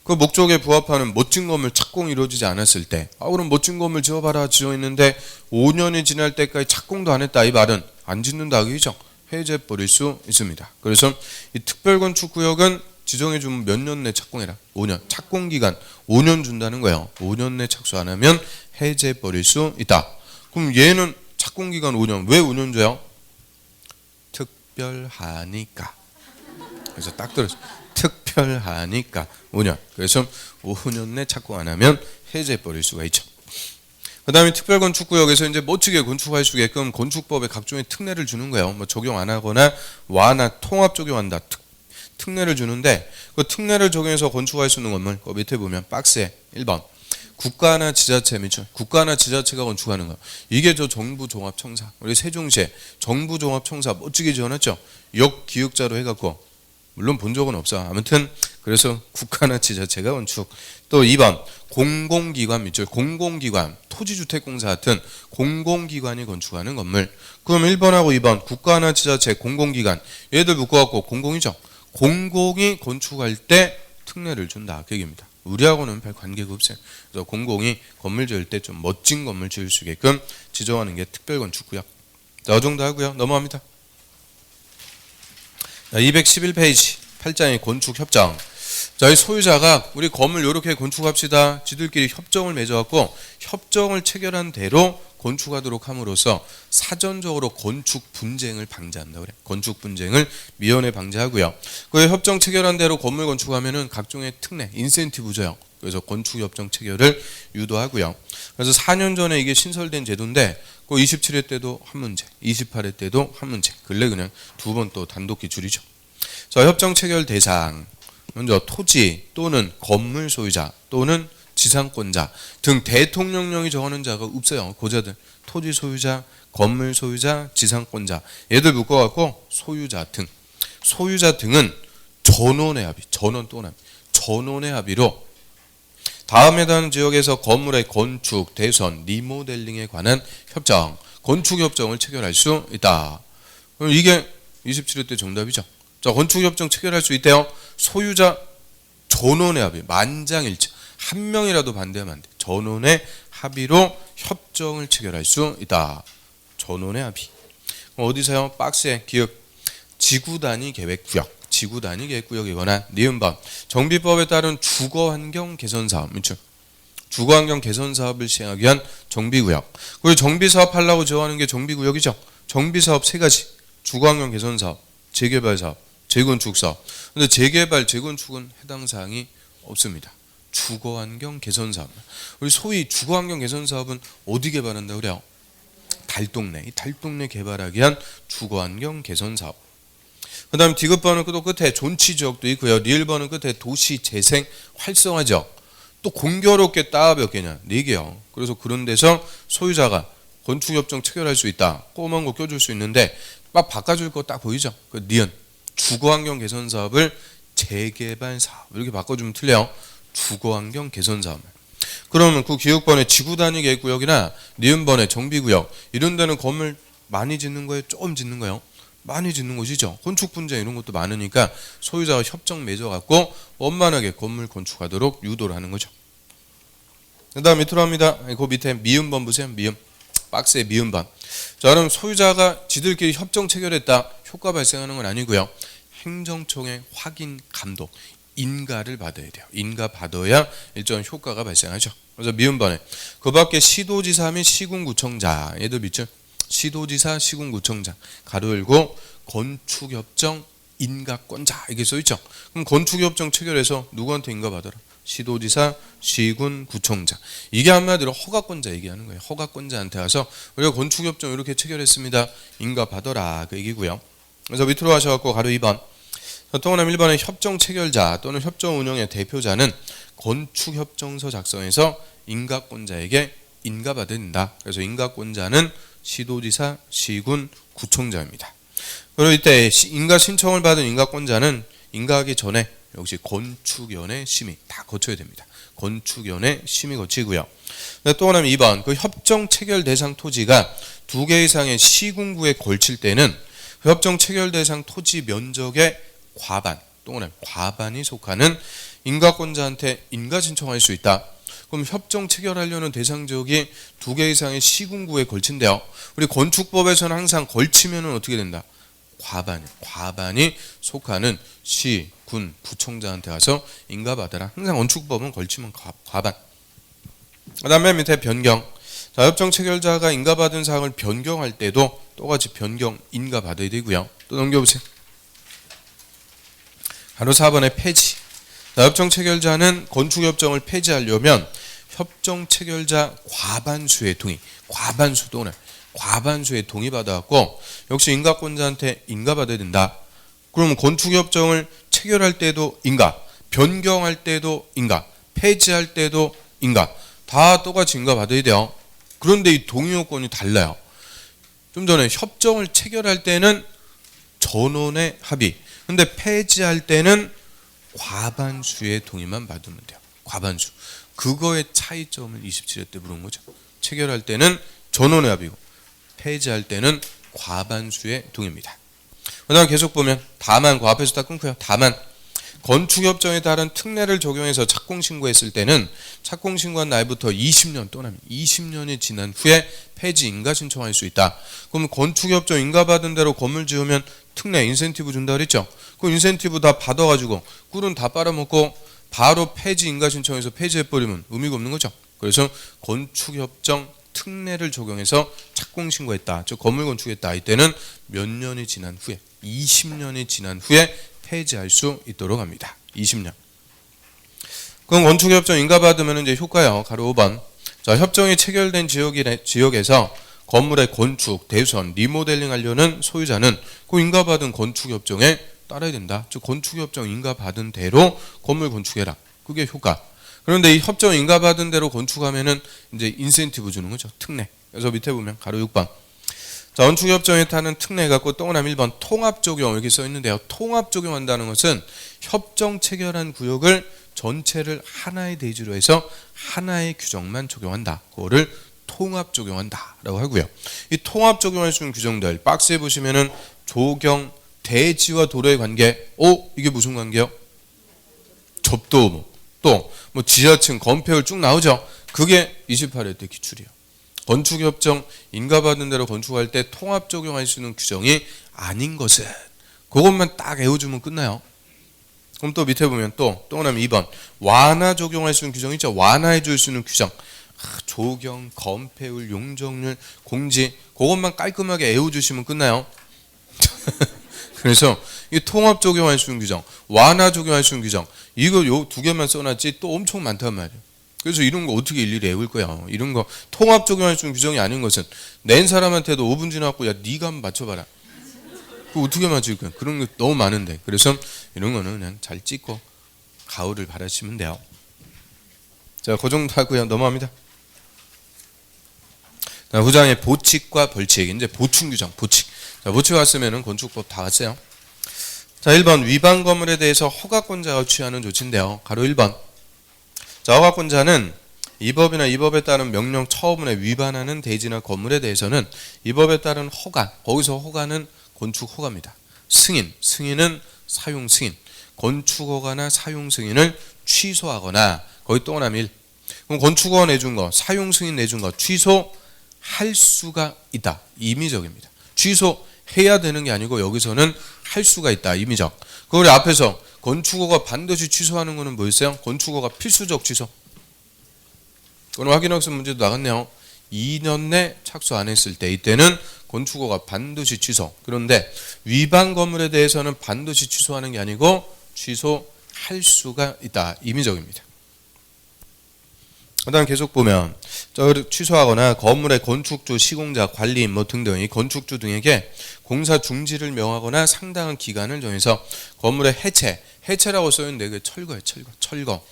그 목적에 부합하는 멋진 건물 착공이 이루어지지 않았을 때, 그럼 멋진 건물 지어봐라 지어있는데 5년이 지날 때까지 착공도 안 했다. 이 말은 안 짓는다 그죠? 해제해버릴 수 있습니다. 그래서 이 특별건축구역은 지정해주면 몇 년 내 착공해라. 5년. 착공기간 5년 준다는 거예요. 5년 내 착수 안 하면 해제해버릴 수 있다. 그럼 얘는 착공기간 5년. 왜 5년 줘요? 특별하니까. 그래서 딱 들었어요. 특별하니까 5년. 그래서 5년 내 착공 안 하면 해제해버릴 수가 있죠. 그다음에 특별건축구역에서 이제 멋지게 건축할 수 있게끔 건축법에 각종의 특례를 주는 거예요. 뭐 적용 안 하거나 완화, 통합 적용한다. 특례를 주는데 그 특례를 적용해서 건축할 수 있는 건물 그 밑에 보면 박스에 1번 국가나 지자체 밑줄 국가나 지자체가 건축하는 거 이게 저 정부종합청사 우리 세종시에 정부종합청사 멋지게 지어놨죠. 역기획자로 해갖고 물론 본 적은 없어. 아무튼 그래서 국가나 지자체가 건축. 또 2번 공공기관 밑줄 공공기관 토지주택공사 같은 공공기관이 건축하는 건물. 그럼 1번하고 2번 국가나 지자체 공공기관 얘들 묶어갖고 공공이죠. 공공이 건축할 때 특례를 준다 그 얘기입니다. 우리하고는 별 관계가 없어요. 그래서 공공이 건물 지을 때 좀 멋진 건물 지을 수 있게끔 지정하는 게 특별건축구역. 자, 이 정도 하고요. 넘어갑니다. 211페이지 8장의 건축협정. 자, 이 소유자가 우리 건물 이렇게 건축합시다. 지들끼리 협정을 맺어갖고 협정을 체결한 대로 건축하도록 함으로써 사전적으로 건축 분쟁을 방지한다 그래. 건축 분쟁을 미연에 방지하고요. 그 협정 체결한 대로 건물 건축하면은 각종의 특례, 인센티브 줘요. 그래서 건축 협정 체결을 유도하고요. 그래서 4년 전에 이게 신설된 제도인데 그 27회 때도 한 문제, 28회 때도 한 문제. 근래 그냥 두 번 또 단독 기출이죠. 자, 협정 체결 대상. 먼저 토지 또는 건물 소유자 또는 지상권자 등 대통령령이 정하는 자가 없어요. 고자들 토지 소유자, 건물 소유자, 지상권자 얘들 묶어갖고 소유자 등. 소유자 등은 전원의 합의, 전원 또는 전원의 합의로 다음에 다른 지역에서 건물의 건축, 대선, 리모델링에 관한 협정, 건축협정을 체결할 수 있다. 그럼 이게 27회 때 정답이죠. 자, 건축협정 체결할 수 있대요. 소유자 전원의 합의, 만장일치. 한 명이라도 반대하면 안 돼. 전원의 합의로 협정을 체결할 수 있다. 전원의 합의. 어디서요? 박스에 기억. 지구단위 계획구역. 지구단위 계획구역에 관한 니은번. 정비법에 따른 주거환경 개선사업. 주거환경 개선사업을 시행하기 위한 정비구역. 그리고 정비사업 하려고 정하는 게 정비구역이죠. 정비사업 세 가지. 주거환경 개선사업, 재개발사업, 재건축사업. 근데 재개발, 재건축은 해당 사항이 없습니다. 주거환경 개선사업. 우리 소위 주거환경 개선사업은 어디 개발한다 그래요? 달동네. 이 달동네 개발하기 위한 주거환경 개선사업. 그 다음 디귿번은 또 끝에 존치지역도 있고요. 리을번은 끝에 도시재생 활성화지역. 또 공교롭게 따 몇 개냐? 4개요. 그래서 그런 데서 소유자가 건축협정 체결할 수 있다. 꼬만 거 껴줄 수 있는데 막 바꿔줄 거 딱 보이죠? 그 니은. 주거환경 개선사업을 재개발사업 이렇게 바꿔주면 틀려요. 주거환경 개선사업. 그러면 그 기획번에 지구단위 계획구역이나 니은번에 정비구역 이런 데는 건물 많이 짓는 거예요? 조금 짓는 거예요? 많이 짓는 곳이죠. 건축 분쟁 이런 것도 많으니까 소유자가 협정 맺어갖고 원만하게 건물 건축하도록 유도를 하는 거죠. 그 다음 밑으로 합니다. 그 밑에 미음번 보세요. 미음. 박스에 미음번. 자, 그럼 소유자가 지들끼리 협정 체결했다. 효과 발생하는 건 아니고요. 행정청의 확인 감독. 인가를 받아야 돼요. 인가 받아야 일정 효과가 발생하죠. 그래서 미음번에 그 밖에 시도지사 및 시군구청장 얘들 밑줄 시도지사 시군구청장 가로 열고 건축협정 인가권자 이게 써있죠. 그럼 건축협정 체결해서 누구한테 인가 받아라? 시도지사 시군구청장. 이게 한마디로 허가권자 얘기하는 거예요. 허가권자한테 가서 우리가 건축협정 이렇게 체결했습니다. 인가 받아라 그 얘기고요. 그래서 밑으로 하셔갖고 가로 2번 동그라미 1번의 협정 체결자 또는 협정 운영의 대표자는 건축협정서 작성해서 인가권자에게 인가받는다. 그래서 인가권자는 시도지사, 시군, 구청장입니다. 그리고 이때 인가 신청을 받은 인가권자는 인가하기 전에 역시 건축연의 심의 다 거쳐야 됩니다. 건축연의 심의 거치고요. 또 하나 2번 그 협정 체결 대상 토지가 2개 이상의 시군구에 걸칠 때는 그 협정 체결 대상 토지 면적의 과반 또는 과반이 속하는 인가권자한테 인가 신청할 수 있다. 그럼 협정 체결하려는 대상 지역이 2개 이상의 시군구에 걸친대요. 우리 건축법에서는 항상 걸치면 어떻게 된다? 과반이 속하는 시, 군, 구청장한테 가서 인가받아라. 항상 건축법은 걸치면 과반. 그 다음에 밑에 변경. 자, 협정 체결자가 인가받은 사항을 변경할 때도 똑같이 변경 인가받아야 되고요. 또 넘겨보세요. 바로 4번의 폐지. 자, 협정 체결자는 건축협정을 폐지하려면 협정 체결자 과반수의 동의, 과반수 또는 과반수의 동의 받아갖고 역시 인가권자한테 인가받아야 된다. 그러면 건축협정을 체결할 때도 인가, 변경할 때도 인가, 폐지할 때도 인가, 다 똑같이 인가받아야 돼요. 그런데 이 동의 요건이 달라요. 좀 전에 협정을 체결할 때는 전원의 합의, 근데 폐지할 때는 과반수의 동의만 받으면 돼요. 과반수. 그거의 차이점을 27회 때 물은 거죠. 체결할 때는 전원의 합의고 폐지할 때는 과반수의 동의입니다. 그 다음 계속 보면 다만, 그 앞에서 다 끊고요. 다만 건축협정에 따른 특례를 적용해서 착공신고했을 때는 착공신고한 날부터 20년 또는 20년이 지난 후에 폐지 인가 신청할 수 있다. 그럼 건축협정 인가받은 대로 건물 지으면 특례 인센티브 준다 그랬죠. 그 인센티브 다 받아가지고 꿀은 다 빨아먹고 바로 폐지 인가 신청해서 폐지해버리면 의미가 없는 거죠. 그래서 건축협정 특례를 적용해서 착공신고했다, 즉 건물 건축했다, 이때는 몇 년이 지난 후에 20년이 지난 후에 폐지할 수 있도록 합니다. 20년. 그럼 건축협정 인가받으면 이제 효과요. 가로 5번. 자, 협정이 체결된 지역에서 건물의 건축, 대수선, 리모델링 하려는 소유자는 그 인가받은 건축협정에 따라야 된다. 즉 건축협정 인가받은 대로 건물 건축해라. 그게 효과. 그런데 이 협정 인가받은 대로 건축하면은 이제 인센티브 주는 거죠. 특례. 그래서 밑에 보면 가로 6번. 자, 건축협정에 따른 특례 갖고 동그라미 1번 통합적용 이렇게 써 있는데요. 통합적용한다는 것은 협정 체결한 구역을 전체를 하나의 대지로 해서 하나의 규정만 적용한다. 그거를 통합적용한다라고 하고요. 이 통합적용할 수 있는 규정들 박스에 보시면은 조경, 대지와 도로의 관계. 이게 무슨 관계요? 접도. 또 뭐 지하층, 건폐율 쭉 나오죠. 그게 28회 때 기출이에요. 건축협정 인가받은 대로 건축할 때 통합 적용할 수 있는 규정이 아닌 것은 그것만 딱 외워주면 끝나요. 그럼 또 밑에 보면 또 동그라미 2번 완화 적용할 수 있는 규정 있죠. 완화해 줄 수 있는 규정. 조경, 건폐율, 용적률, 공지 그것만 깔끔하게 외워주시면 끝나요. 그래서 이 통합 적용할 수 있는 규정, 완화 적용할 수 있는 규정 이거 요 두 개만 써놨지 또 엄청 많단 말이에요. 그래서 이런 거 어떻게 일일이 외울 거야. 이런 거 통합 적용할 수 있는 규정이 아닌 것은 낸 사람한테도 5분 지나고 야 네가 한번 맞춰봐라. 그거 어떻게 맞출 거야. 그런 게 너무 많은데. 그래서 이런 거는 그냥 잘 찍고 가을을 바라시면 돼요. 자, 그 정도 하고요. 넘어갑니다. 자, 후장의 보칙과 벌칙. 이제 보충 규정, 보칙. 자, 보칙 왔으면은 건축법 다 왔어요. 자, 1번 위반 건물에 대해서 허가권자가 취하는 조치인데요. 가로 1번. 자, 허가권자는 이 법이나 이 법에 따른 명령 처분에 위반하는 대지나 건물에 대해서는 이 법에 따른 허가, 거기서 허가는 건축 허가입니다. 승인은 사용 승인, 건축 허가나 사용 승인을 취소하거나 거기 동그라미 1. 그럼 건축 허가 내준 거, 사용 승인 내준 거 취소할 수가 있다. 임의적입니다. 취소해야 되는 게 아니고 여기서는 할 수가 있다. 임의적. 그걸 앞에서 건축허가 반드시 취소하는 거는 뭐였어요? 건축허가 필수적 취소. 그럼 확인학습 문제도 나갔네요. 2년 내 착수 안 했을 때 이때는 건축허가 반드시 취소. 그런데 위반 건물에 대해서는 반드시 취소하는 게 아니고 취소할 수가 있다. 임의적입니다. 그 다음 계속 보면 취소하거나 건물의 건축주, 시공자, 관리인 뭐 등등 이 건축주 등에게 공사 중지를 명하거나 상당한 기간을 정해서 건물의 해체라고 써있는데 그게 철거예요. 철거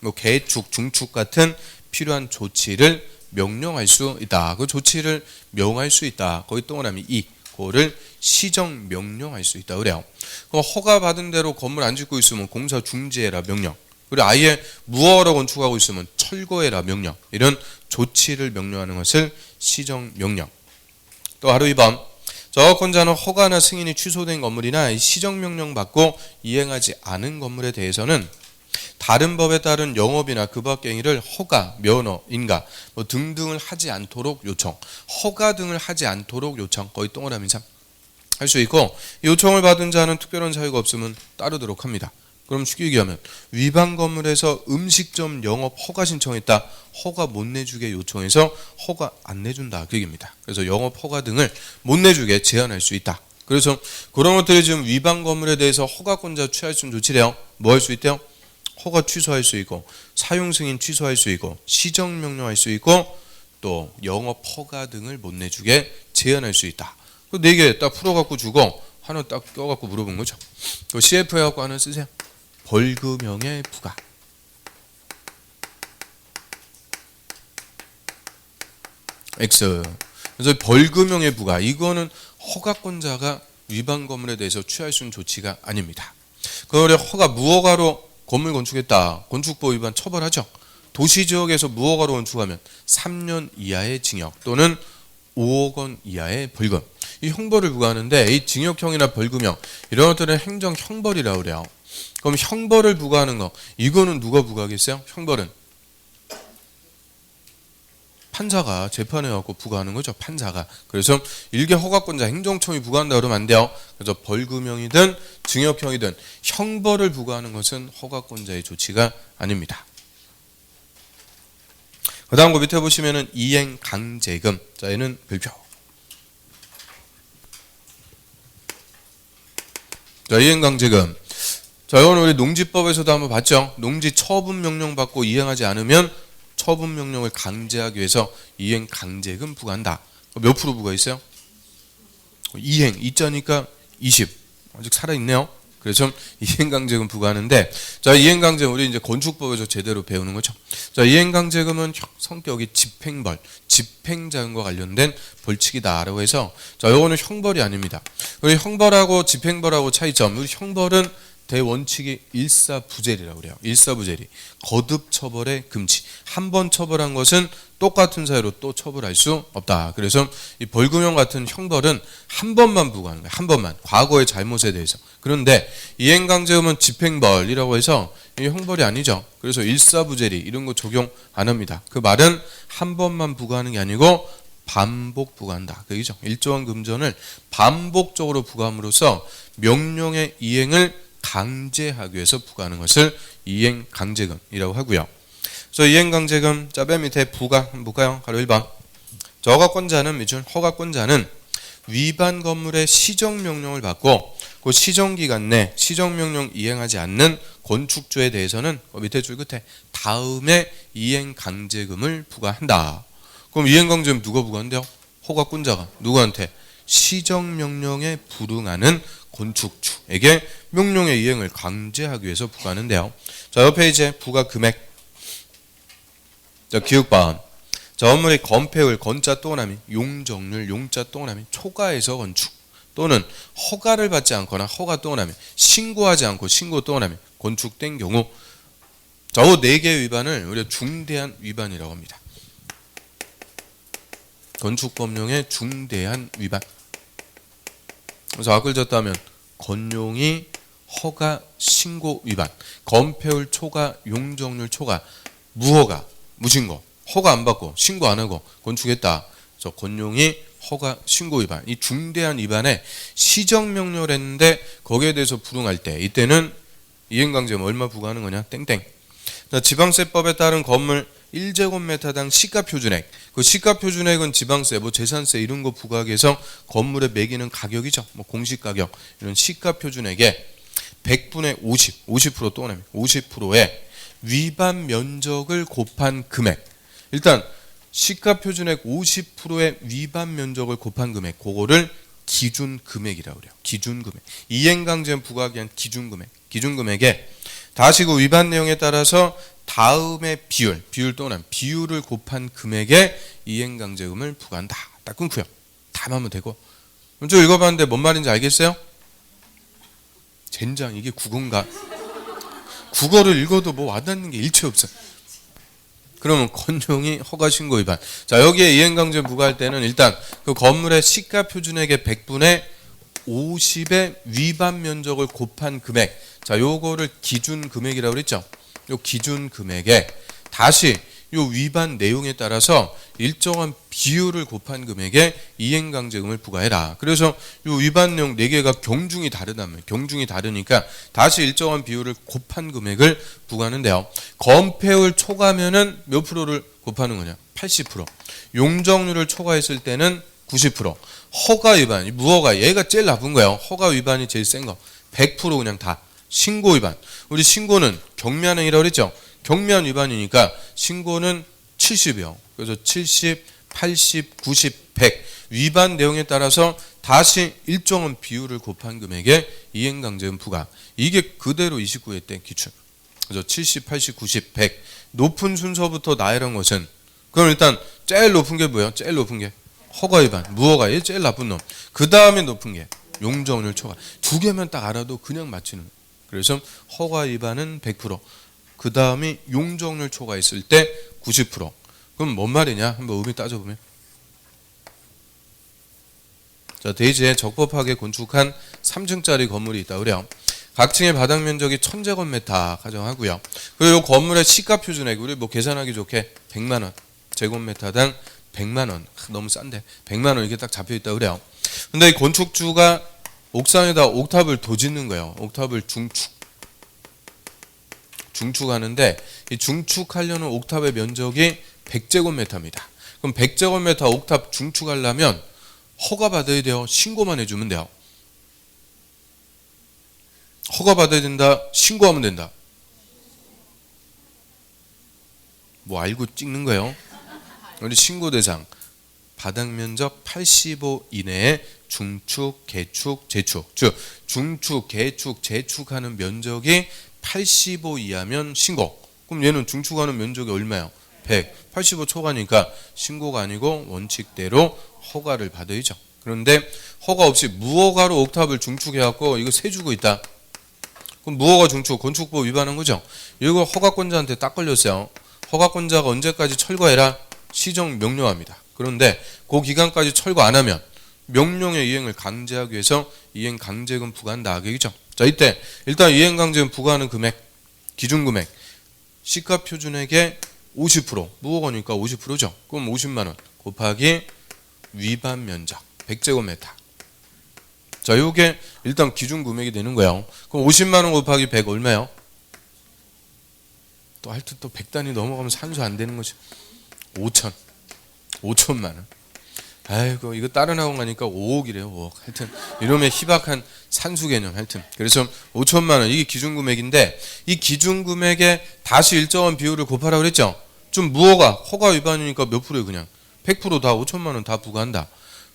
뭐 개축, 중축 같은 필요한 조치를 명령할 수 있다. 그 조치를 명할 수 있다. 거기 동그라미 2. 그거를 시정 명령할 수 있다 그래요. 그럼 허가 받은 대로 건물 안 짓고 있으면 공사 중지해라 명령. 그리고 아예 무허가로 건축하고 있으면 철거해라 명령. 이런 조치를 명령하는 것을 시정 명령. 또 하루 2번. 저건자는 허가나 승인이 취소된 건물이나 시정 명령 받고 이행하지 않은 건물에 대해서는 다른 법에 따른 영업이나 그 밖의 행위를 허가, 면허, 인가 뭐 등등을 하지 않도록 요청. 허가 등을 하지 않도록 요청. 거의 동그라미 3. 할 수 있고 요청을 받은 자는 특별한 사유가 없으면 따르도록 합니다. 그럼 쉽게 얘기하면 위반 건물에서 음식점 영업 허가 신청했다. 허가 못 내주게 요청해서 허가 안 내준다. 그 얘기입니다. 그래서 영업 허가 등을 못 내주게 제한할 수 있다. 그래서 그런 것들이 지금 위반 건물에 대해서 허가권자 취할 수 있는 조치래요. 뭐 할 수 있대요? 허가 취소할 수 있고 사용 승인 취소할 수 있고 시정 명령할 수 있고 또 영업 허가 등을 못 내주게 제한할 수 있다. 그 4개 딱 풀어갖고 주고 하나 딱 껴갖고 물어본 거죠. 그 CF 해갖고 하나 쓰세요. 벌금형의 부과. X. 그래서 벌금형의 부과. 이거는 허가권자가 위반 건물에 대해서 취할 수 있는 조치가 아닙니다. 그걸 허가 무허가로 건물 건축했다. 건축법 위반 처벌하죠. 도시지역에서 무허가로 건축하면 3년 이하의 징역 또는 5억 원 이하의 벌금. 이 형벌을 부과하는데 이 징역형이나 벌금형 이런 것들은 행정 형벌이라고 그래요. 그럼 형벌을 부과하는 거 이거는 누가 부과하겠어요? 형벌은 판사가 재판해 갖고 부과하는 거죠. 판사가. 그래서 일개 허가권자 행정청이 부과한다 그러면 안 돼요. 그래서 벌금형이든 징역형이든 형벌을 부과하는 것은 허가권자의 조치가 아닙니다. 그 다음 거 밑에 보시면은 이행강제금. 자, 얘는 별표. 자, 이행강제금. 자, 이건 우리 농지법에서도 한번 봤죠. 농지 처분 명령 받고 이행하지 않으면 처분 명령을 강제하기 위해서 이행강제금 부과한다. 몇 프로 부과했어요? 이행, 2자니까 20. 아직 살아있네요. 그래서 이행강제금 부과하는데, 자, 이행강제금 우리 이제 건축법에서 제대로 배우는 거죠. 자, 이행강제금은 성격이 집행벌, 집행자금과 관련된 벌칙이다라고 해서, 자, 요거는 형벌이 아닙니다. 우리 형벌하고 집행벌하고 차이점, 우리 형벌은 대원칙이 일사부재리라고 그래요. 일사부재리. 거듭 처벌의 금지. 한 번 처벌한 것은 똑같은 사유로 또 처벌할 수 없다. 그래서 이 벌금형 같은 형벌은 한 번만 부과하는 거예요. 한 번만. 과거의 잘못에 대해서. 그런데 이행강제금은 집행벌이라고 해서 이 형벌이 아니죠. 그래서 일사부재리 이런 거 적용 안 합니다. 그 말은 한 번만 부과하는 게 아니고 반복 부과한다. 그 얘기죠. 일정한 금전을 반복적으로 부과함으로써 명령의 이행을 강제하기 위해서 부과하는 것을 이행강제금이라고 하고요. 그래서 이행강제금 자, 맨 밑에 부가 한번 볼까요? 가로 1번. 자, 허가권자는 위반 건물의 시정명령을 받고 그 시정기간 내 시정명령 이행하지 않는 건축주에 대해서는 밑에 줄 끝에 다음에 이행강제금을 부과한다. 그럼 이행강제금 누가 부과한대요? 허가권자가. 누구한테? 시정명령에 불응하는 건축주에게 명령의 이행을 강제하기 위해서 부과하는데요. 자, 옆에 이제 부과 금액. 자, 기획반. 자, 건물의 건폐율, 건자 동그라미, 용적률, 용자 동그라미, 초과해서 건축 또는 허가를 받지 않거나 허가 동그라미, 신고하지 않고 신고 동그라미, 건축된 경우. 자, 이 4개 위반을 우리가 중대한 위반이라고 합니다. 건축법령의 중대한 위반. 그래서 악을 졌다면 건용이 허가 신고 위반, 건폐율 초과, 용적률 초과, 무허가, 무신고, 허가 안 받고 신고 안 하고 건축했다. 그래서 건용이 허가 신고 위반, 이 중대한 위반에 시정명령을 했는데 거기에 대해서 불응할 때 이때는 이행강제금 얼마 부과하는 거냐? 땡땡. 지방세법에 따른 건물 1제곱미터당 시가표준액. 그 시가표준액은 지방세, 뭐 재산세 이런 거 부과하기 위해서 건물에 매기는 가격이죠. 뭐 공시가격 이런 시가표준액에 100분의 50, 50% 또는 50%의 위반 면적을 곱한 금액. 일단 시가표준액 50%의 위반 면적을 곱한 금액, 그거를 기준금액이라고 그래요. 기준금액. 이행강제금 부과하기 위한 기준금액. 기준금액에 다시 그 위반 내용에 따라서 다음의 비율 또는 비율을 곱한 금액에 이행강제금을 부과한다. 딱 끊고요. 다음하면 되고. 좀 읽어봤는데 뭔 말인지 알겠어요? 젠장, 이게 국어인가? 국어를 읽어도 뭐 와닿는 게 일체 없어. 그러면 건용이 허가신고 위반. 자, 여기에 이행강제금 부과할 때는 일단 그 건물의 시가표준액의 100분의 50의 위반 면적을 곱한 금액. 자, 요거를 기준금액이라고 그랬죠. 요 기준금액에 다시 요 위반 내용에 따라서 일정한 비율을 곱한 금액에 이행강제금을 부과해라. 그래서 요 위반 내용 4개가 경중이 다르다면, 경중이 다르니까 다시 일정한 비율을 곱한 금액을 부과하는데요. 건폐율 초과면은 몇 프로를 곱하는 거냐? 80%. 용적률을 초과했을 때는 90%. 허가 위반, 무허가, 얘가 제일 나쁜 거예요. 허가 위반이 제일 센 거. 100% 그냥 다. 신고 위반. 우리 신고는 경미한행위라고 그랬죠. 경미한 위반이니까 신고는 70이요. 그래서 70, 80, 90, 100 위반 내용에 따라서 다시 일정한 비율을 곱한 금액에 이행강제금 부과. 이게 그대로 29회 때 기준. 그래서 70, 80, 90, 100 높은 순서부터 나열한 것은 그럼 일단 제일 높은 게 뭐예요? 제일 높은 게 허가 위반, 무허가의 제일 나쁜 놈. 그 다음에 높은 게 용적률 초과. 두 개만 딱 알아도 그냥 맞히는 거예요. 그래서 허가 위반은 100%. 그 다음이 용적률 초과했을 때 90%. 그럼 뭔 말이냐? 한번 의미 따져보면. 자, 대지에 적법하게 건축한 3층짜리 건물이 있다 그래요. 각 층의 바닥 면적이 1000제곱미터 가정하고요. 그리고 이 건물의 시가 표준액 우리 뭐 계산하기 좋게 100만 원. 제곱미터당 100만 원. 너무 싼데. 100만 원 이렇게 딱 잡혀 있다 그래요. 근데 이 건축주가 옥상에다 옥탑을 도짓는 거예요. 옥탑을 중축하는데 이 중축하려는 옥탑의 면적이 100제곱미터입니다. 그럼 100제곱미터 옥탑 중축하려면 허가 받아야 돼요. 신고만 해주면 돼요. 허가 받아야 된다. 신고하면 된다. 뭐 알고 찍는 거예요. 우리 신고 대상 바닥 면적 85 이내에 중축, 개축, 재축. 즉 중축, 개축, 재축하는 면적이 85 이하면 신고. 그럼 얘는 중축하는 면적이 얼마예요? 100. 85 초과니까 신고가 아니고 원칙대로 허가를 받아야죠. 그런데 허가 없이 무허가로 옥탑을 중축해갖고 이거 세주고 있다. 그럼 무허가 중축, 건축법 위반한 거죠. 이거 허가권자한테 딱 걸렸어요. 허가권자가 언제까지 철거해라? 시정 명령합니다. 그런데 그 기간까지 철거 안 하면 명령의 이행을 강제하기 위해서 이행 강제금 부과한다. 그죠? 자, 이때 일단 이행 강제금 부과하는 금액, 기준 금액, 시가 표준액의 50%, 무허가니까 50%죠. 그럼 50만 원 곱하기 위반 면적 100제곱미터. 자, 요게 일단 기준 금액이 되는 거예요. 그럼 50만 원 곱하기 100 얼마예요? 또 하여튼 또 100단위 넘어가면 산수 안 되는 거죠. 5천만 원. 아이고 이거 다른 학원 가니까 5억이래요. 5억. 하여튼 이러면 희박한 산수 개념 하여튼. 그래서 5천만 원 이게 기준 금액인데 이 기준 금액에 다시 일정한 비율을 곱하라고 그랬죠. 좀 무허가 허가 위반이니까 몇 프로예요 그냥. 100% 다 5천만 원 다 부과한다.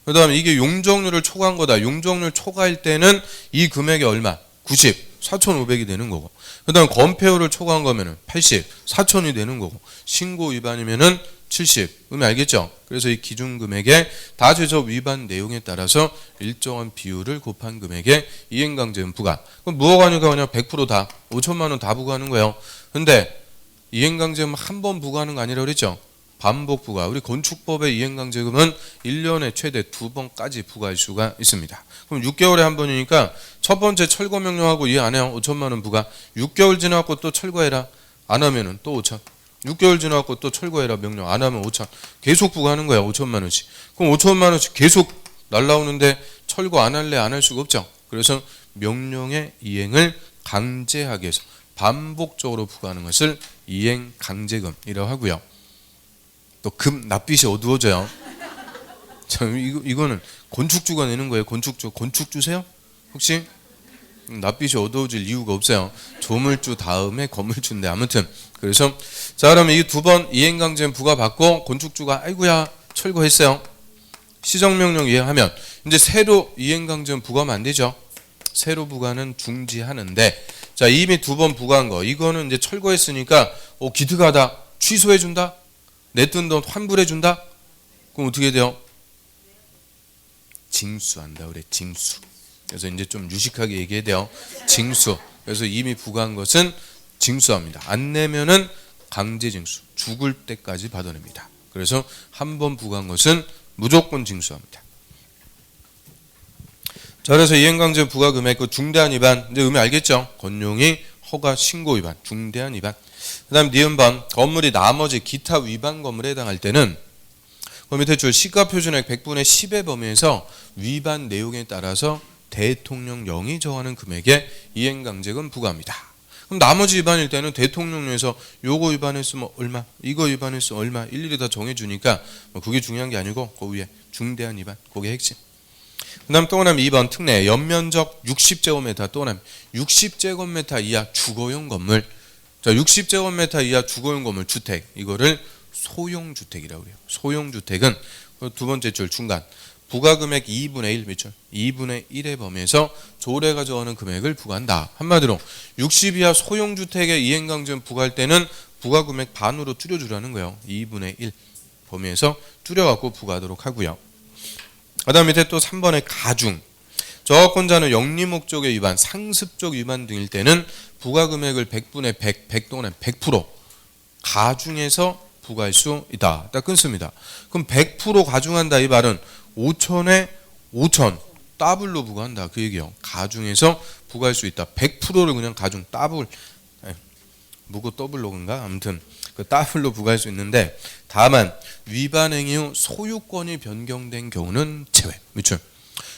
그 다음에 이게 용적률을 초과한 거다. 용적률 초과일 때는 이 금액이 얼마? 90, 4,500이 되는 거고. 그 다음에 건폐율을 초과한 거면은 80, 4,000이 되는 거고. 신고 위반이면은 70. 의미 알겠죠? 그래서 이 기준 금액에 다시 저 위반 내용에 따라서 일정한 비율을 곱한 금액에 이행강제금 부과. 그럼 무허가니까 그냥 100%다 5천만 원 다 부과하는 거예요. 근데 이행강제금 한 번 부과하는 거 아니라 그랬죠? 반복 부과. 우리 건축법의 이행강제금은 1년에 최대 2번까지 부과할 수가 있습니다. 그럼 6개월에 한 번이니까 첫 번째 철거 명령하고 이해 안 해요. 5천만 원 부과. 6개월 지나고 또 철거해라. 안 하면은 또 5천. 6개월 지나고 또 철거해라 명령 안 하면 5천. 계속 부과하는 거야. 5천만 원씩. 그럼 5천만 원씩 계속 날라오는데 철거 안 할래 안 할 수가 없죠. 그래서 명령의 이행을 강제하게 해서 반복적으로 부과하는 것을 이행 강제금이라고 하고요. 또 금 납빚이 어두워져요. 자, 이거는 건축주가 내는 거예요. 건축주세요? 혹시? 납빚이 어두워질 이유가 없어요. 조물주 다음에 건물주인데 아무튼 그래서 자 그러면 이 두 번 이행강제금 부과받고 건축주가 아이고야 철거했어요. 시정명령 이행하면 이제 새로 이행강제금 부과하면 안 되죠. 새로 부과는 중지하는데 자 이미 두 번 부과한 거 이거는 이제 철거했으니까 기특하다. 취소해준다. 냈던 돈 환불해준다. 그럼 어떻게 돼요? 징수한다 그래. 징수. 그래서 이제 좀 유식하게 얘기해야 돼요. 징수. 그래서 이미 부과한 것은 징수합니다. 안 내면은 강제징수. 죽을 때까지 받아냅니다. 그래서 한 번 부과한 것은 무조건 징수합니다. 자, 그래서 이행강제 부과 금액 그 중대한 위반 이제 의미 알겠죠? 건용이 허가 신고 위반, 중대한 위반. 그다음 니은번 건물이 나머지 기타 위반 건물에 해당할 때는 그 밑에 줄 시가 표준액 100분의 10의 범위에서 위반 내용에 따라서 대통령령이 정하는 금액에 이행강제금 부과합니다. 그럼 나머지 위반일 때는 대통령령에서 요거 위반했으면 얼마, 이거 위반했으면 얼마 일일이 다 정해주니까 그게 중요한 게 아니고 그 위에 중대한 위반, 그게 핵심. 그다음 동그라미 2번 특례 연면적 60제곱미터 동그라미 60제곱미터 이하 주거용 건물. 자, 60제곱미터 이하 주거용 건물 주택 이거를 소형주택이라고 그래요. 소형주택은 두 번째 줄 중간 부가금액 2분의 1 미쳐 2분의 1의 범위에서 조례가 정하는 금액을 부과한다. 한마디로 60 이하 소형주택의 이행강제금 부과할 때는 부가금액 반으로 줄여주라는 거예요. 2분의 1 범위에서 줄여갖고 부과하도록 하고요. 그 다음 밑에 또 3번의 가중 저작권자는 영리목적의 위반, 상습적 위반 등일 때는 부가금액을 100분의 100 또는 100% 가중해서 부과할 수 있다. 딱 끊습니다. 그럼 100% 가중한다 이 말은 5천에 5천 더블로 부과한다 그 얘기예요. 가중해서 부과할 수 있다. 100%를 그냥 가중 더블 무고 더블로인가 아무튼 그 더블로 부과할 수 있는데 다만 위반 행위 후 소유권이 변경된 경우는 제외. 그렇죠?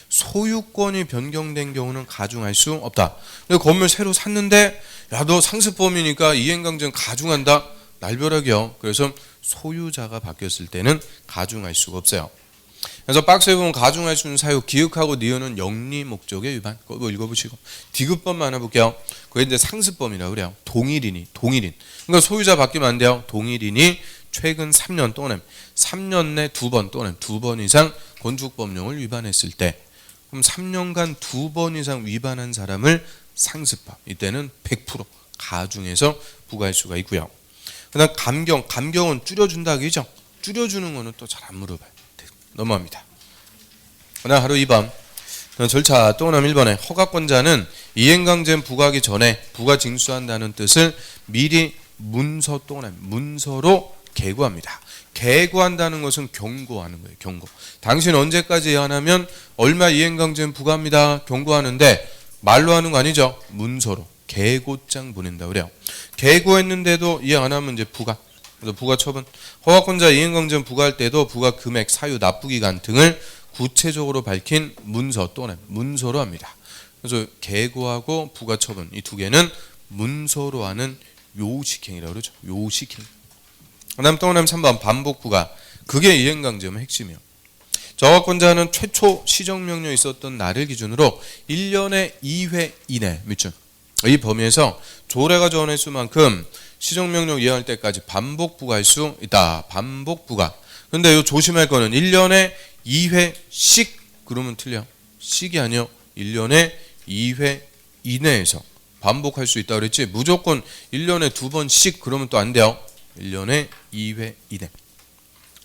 소유권이 변경된 경우는 가중할 수 없다. 건물 새로 샀는데 야 너 상습범이니까 이행강제는 가중한다. 날벼락이요. 그래서 소유자가 바뀌었을 때는 가중할 수가 없어요. 그래서 박스에 보면 가중할 수 있는 사유 기획하고 니은은 영리 목적의 위반. 그거 읽어보시고 디귿범만 하나 볼게요. 그게 이제 상습범이라고 그래요. 동일인. 그러니까 소유자 바뀌면 안 돼요. 동일인이 최근 3년 또는 3년 내 2번 또는 2번 이상 건축법령을 위반했을 때 그럼 3년간 2번 이상 위반한 사람을 상습범 이때는 100% 가중해서 부과할 수가 있고요. 그다음 감경은 줄여준다 그죠? 줄여주는 거는 또 잘 안 물어봐요. 넘어갑니다. 그다음 하루 2번 절차 동그라미 1번에 허가권자는 이행강제는 부과하기 전에 부과 징수한다는 뜻을 미리 문서 동그라미 문서로 계고합니다. 계고한다는 것은 경고하는 거예요. 경고. 당신 언제까지 안 하면 얼마 이행강제는 부과합니다. 경고하는데 말로 하는 거 아니죠. 문서로 계고장 보낸다 그래요. 계고했는데도 이행 안 하면 이제 부과. 그래서 부과 처분. 허가권자 이행강제는 부과할 때도 부과 금액, 사유, 납부기간 등을 구체적으로 밝힌 문서 또는 문서로 합니다. 그래서 계고하고 부과 처분 이 두 개는 문서로 하는 요식행위라고 그러죠. 요식행. 그다음 동그라미 3번 반복 부과. 그게 이행강제의 핵심이에요. 저작권자는 최초 시정명령이 있었던 날을 기준으로 1년에 2회 이내 미쳐 이 범위에서 조례가 정한 횟수만큼 시정명령 이행할 때까지 반복 부과할 수 있다. 반복 부과. 그런데 이 조심할 거는 1년에 2회씩 그러면 틀려. 씩이 아니요. 1년에 2회 이내에서 반복할 수 있다 그랬지. 무조건 1년에 2번씩 그러면 또 안 돼요. 1년에 2회 이내.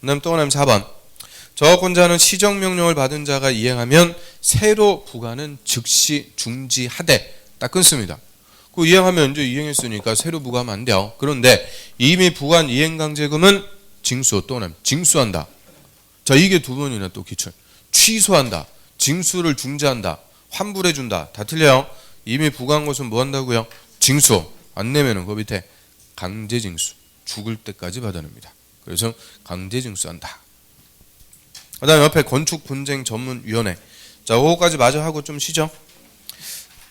그다음 동그라미 4번. 저작권자는 시정명령을 받은 자가 이행하면 새로 부과는 즉시 중지하되 딱 끊습니다. 그 이행하면 이제 이행했으니까 새로 부과하면 안 돼요. 그런데 이미 부과한 이행강제금은 징수 또는 징수한다. 자 이게 두 번이나 또 기출. 취소한다. 징수를 중지한다. 환불해준다. 다 틀려요. 이미 부과한 것은 뭐 한다고요? 징수. 안 내면은 그 밑에 강제징수. 죽을 때까지 받아냅니다. 그래서 강제징수한다. 그 다음에 옆에 건축분쟁전문위원회. 자, 그거까지 마저 하고 좀 쉬죠.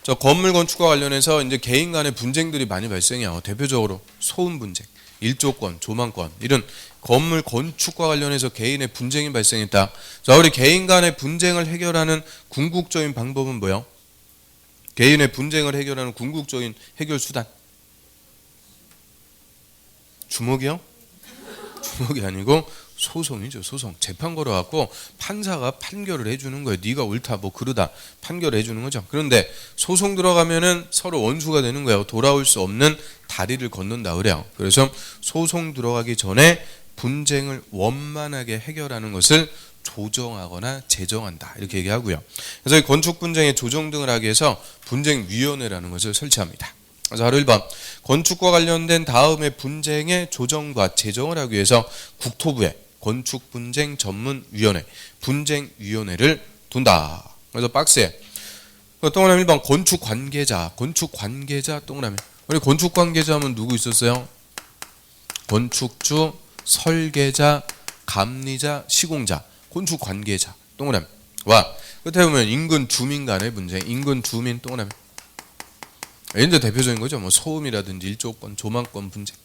저 건물 건축과 관련해서 이제 개인 간의 분쟁들이 많이 발생해요. 대표적으로 소음 분쟁, 일조권, 조망권 이런 건물 건축과 관련해서 개인의 분쟁이 발생했다. 자, 우리 개인 간의 분쟁을 해결하는 궁극적인 방법은 뭐요? 개인의 분쟁을 해결하는 궁극적인 해결 수단. 주먹이요? 주먹이 아니고 소송이죠. 소송. 재판 걸어갖고 판사가 판결을 해주는 거예요. 네가 옳다 뭐 그러다 판결을 해주는 거죠. 그런데 소송 들어가면은 서로 원수가 되는 거예요. 돌아올 수 없는 다리를 걷는다 그래요. 그래서 소송 들어가기 전에 분쟁을 원만하게 해결하는 것을 조정하거나 제정한다 이렇게 얘기하고요. 그래서 이 건축 분쟁의 조정 등을 하기 위해서 분쟁위원회라는 것을 설치합니다. 그래서 하루 1번 건축과 관련된 다음의 분쟁의 조정과 제정을 하기 위해서 국토부에 건축분쟁전문위원회 분쟁위원회를 둔다. 그래서 박스에 동그라미 1번 건축관계자 동그라미 우리 건축관계자 하면 누구 있었어요? 건축주, 설계자, 감리자, 시공자 건축관계자 동그라미 와 끝에 보면 인근 주민 간의 분쟁 인근 주민 동그라미 이제 대표적인 거죠. 뭐 소음이라든지 일조권, 조망권 분쟁.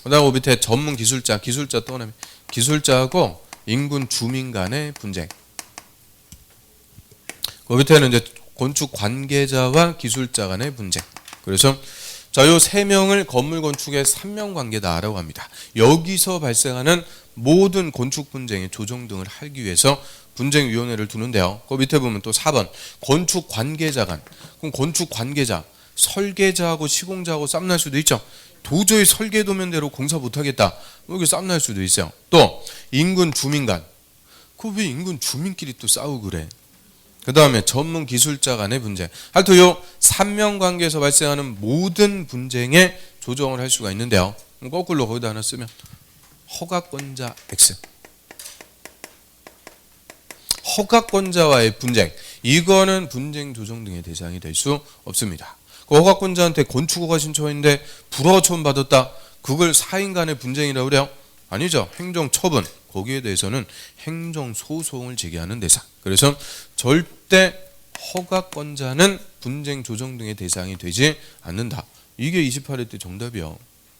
그다음 밑에 전문 기술자 동그라미 기술자하고 인근 주민 간의 분쟁. 그 밑에는 이제 건축 관계자와 기술자 간의 분쟁. 그래서 자, 요 세 명을 건물 건축의 삼명 관계다라고 합니다. 여기서 발생하는 모든 건축 분쟁의 조정 등을 하기 위해서 분쟁위원회를 두는데요. 그 밑에 보면 또 4번 건축 관계자 간. 그럼 건축 관계자, 설계자하고 시공자하고 쌈날 수도 있죠. 도저히 설계 도면대로 공사 못하겠다. 여기 쌈날 수도 있어요. 또 인근 주민 간. 그 왜 인근 주민끼리 또 싸우고 그래? 그 다음에 전문 기술자 간의 분쟁. 하여튼 요 3명 관계에서 발생하는 모든 분쟁에 조정을 할 수가 있는데요. 거꾸로 거기다 하나 쓰면 허가권자 X. 허가권자와의 분쟁. 이거는 분쟁 조정 등의 대상이 될 수 없습니다. 그 허가권자한테 건축허가 신청했는데 불허가 처분받았다. 그걸 사인 간의 분쟁이라고 그래요? 아니죠. 행정처분. 거기에 대해서는 행정소송을 제기하는 대상. 그래서 절대 허가권자는 분쟁 조정 등의 대상이 되지 않는다. 이게 28회 때 정답이요.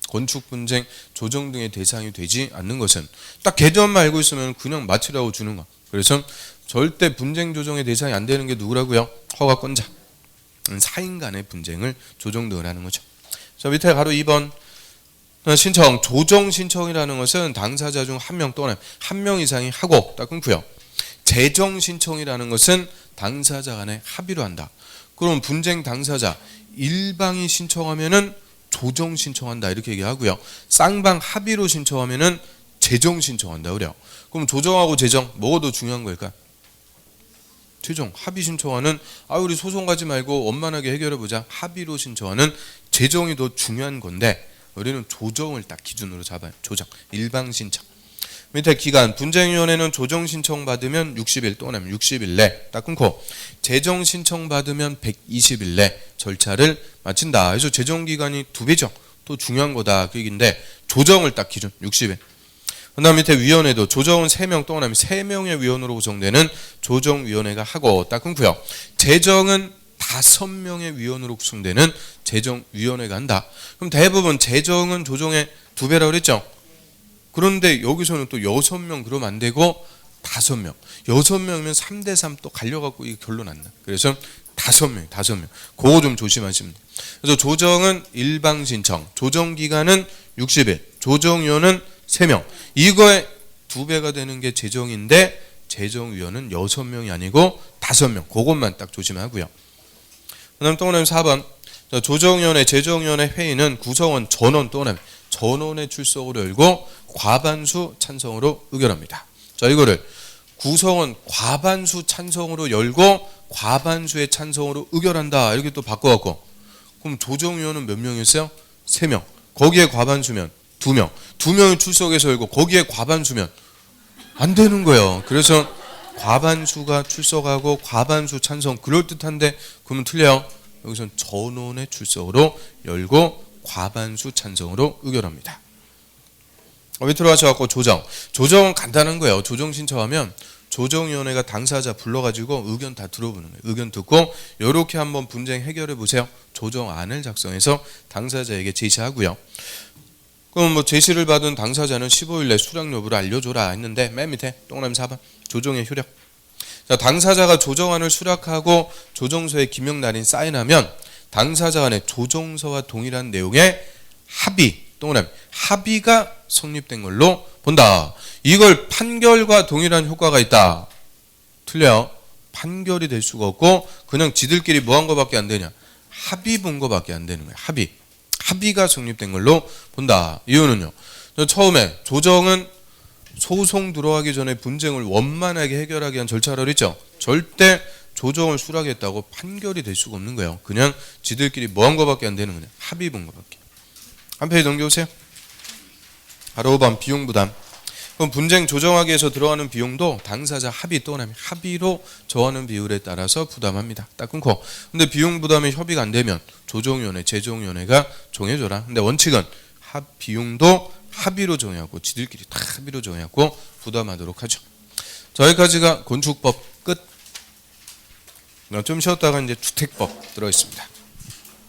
건축 분쟁 조정 등의 대상이 되지 않는 것은 딱 개념만 알고 있으면 그냥 맞추라고 주는 거. 그래서 절대 분쟁 조정의 대상이 안 되는 게 누구라고요? 허가권자. 사인 간의 분쟁을 조정 등을 하는 거죠. 자, 밑에 바로 2번 신청, 조정 신청이라는 것은 당사자 중 한 명 또는 한 명 이상이 하고 딱 끊고요. 재정 신청이라는 것은 당사자 간에 합의로 한다. 그럼 분쟁 당사자 일방이 신청하면은 조정 신청한다 이렇게 얘기하고요. 쌍방 합의로 신청하면은 재정 신청한다 그래요. 그럼 조정하고 재정 뭐가 더 중요한 걸까? 재정, 합의 신청하는 우리 소송 가지 말고 원만하게 해결해 보자. 합의로 신청하는 재정이 더 중요한 건데 우리는 조정을 딱 기준으로 잡아요. 조정, 일방 신청. 밑에 기간, 분쟁위원회는 조정 신청 받으면 60일 또는 60일 내 딱 끊고 재정 신청 받으면 120일 내 절차를 마친다. 그래서 재정 기간이 2배죠. 또 중요한 거다 그 얘기인데 조정을 딱 기준 60일. 그다음 밑에 위원회도 조정은 3명 또는 3명의 위원으로 구성되는 조정위원회가 하고 딱 끊고요. 재정은 5명의 위원으로 구성되는 재정위원회가 한다. 그럼 대부분 재정은 조정의 2배라고 그랬죠. 그런데 여기서는 또 6명 그러면 안 되고 5명. 6명이면 3대3 또 갈려갖고 이게 결론 안 나. 그래서 5명. 그거 좀 조심하시면 돼요. 그래서 조정은 일방 신청, 조정 기간은 60일, 조정위원은 3명. 이거에 2배가 되는 게 재정인데 재정위원은 6명이 아니고 5명. 그것만 딱 조심하고요. 그다음 또 4번 조정위원회, 재정위원회 회의는 구성원 전원 또는 전원의 출석으로 열고 과반수 찬성으로 의결합니다. 자, 이거를 구성원 과반수 찬성으로 열고 과반수의 찬성으로 의결한다. 이렇게 또 바꿔갖고 그럼 조정위원은 몇 명이었어요? 3명. 거기에 과반수면 2명. 2명이 출석해서 열고 거기에 과반수면 안 되는 거예요. 그래서 과반수가 출석하고 과반수 찬성 그럴듯한데 그러면 틀려요. 여기서는 전원의 출석으로 열고 과반수 찬성으로 의결합니다. 밑으로 가셔갖고 조정은 간단한 거예요. 조정 신청하면 조정위원회가 당사자 불러가지고 의견 다 들어보는 거예요. 의견 듣고 이렇게 한번 분쟁 해결해 보세요. 조정안을 작성해서 당사자에게 제시하고요. 그럼 뭐 제시를 받은 당사자는 15일 내 수락 여부를 알려줘라 했는데 맨 밑에 동그라미 4번 조정의 효력. 자, 당사자가 조정안을 수락하고 조정서에 기명 날인 사인하면 당사자 간의 조정서와 동일한 내용의 합의 동그라미 합의가 성립된 걸로 본다. 이걸 판결과 동일한 효과가 있다. 틀려요. 판결이 될 수가 없고 그냥 지들끼리 뭐 한 거밖에 안 되냐. 합의 본 거밖에 안 되는 거예요. 합의가 성립된 걸로 본다. 이유는요. 처음에 조정은 소송 들어가기 전에 분쟁을 원만하게 해결하기 위한 절차를 했죠. 절대 조정을 수락했다고 판결이 될 수가 없는 거예요. 그냥 지들끼리 뭐 한 거밖에 안 되는 거냐. 합의 본 거밖에. 한 페이지 넘겨오세요. 바로 5번 비용 부담. 그럼 분쟁 조정하기 위해서 들어가는 비용도 당사자 합의 또는 합의로 정하는 비율에 따라서 부담합니다. 딱 끊고. 근데 비용 부담에 협의가 안 되면 조정위원회, 재정위원회가 정해줘라. 근데 원칙은 비용도 합의로 정해갖고 지들끼리 다 합의로 정해갖고 부담하도록 하죠. 자, 여기까지가 건축법 끝. 좀 쉬었다가 이제 주택법 들어있습니다.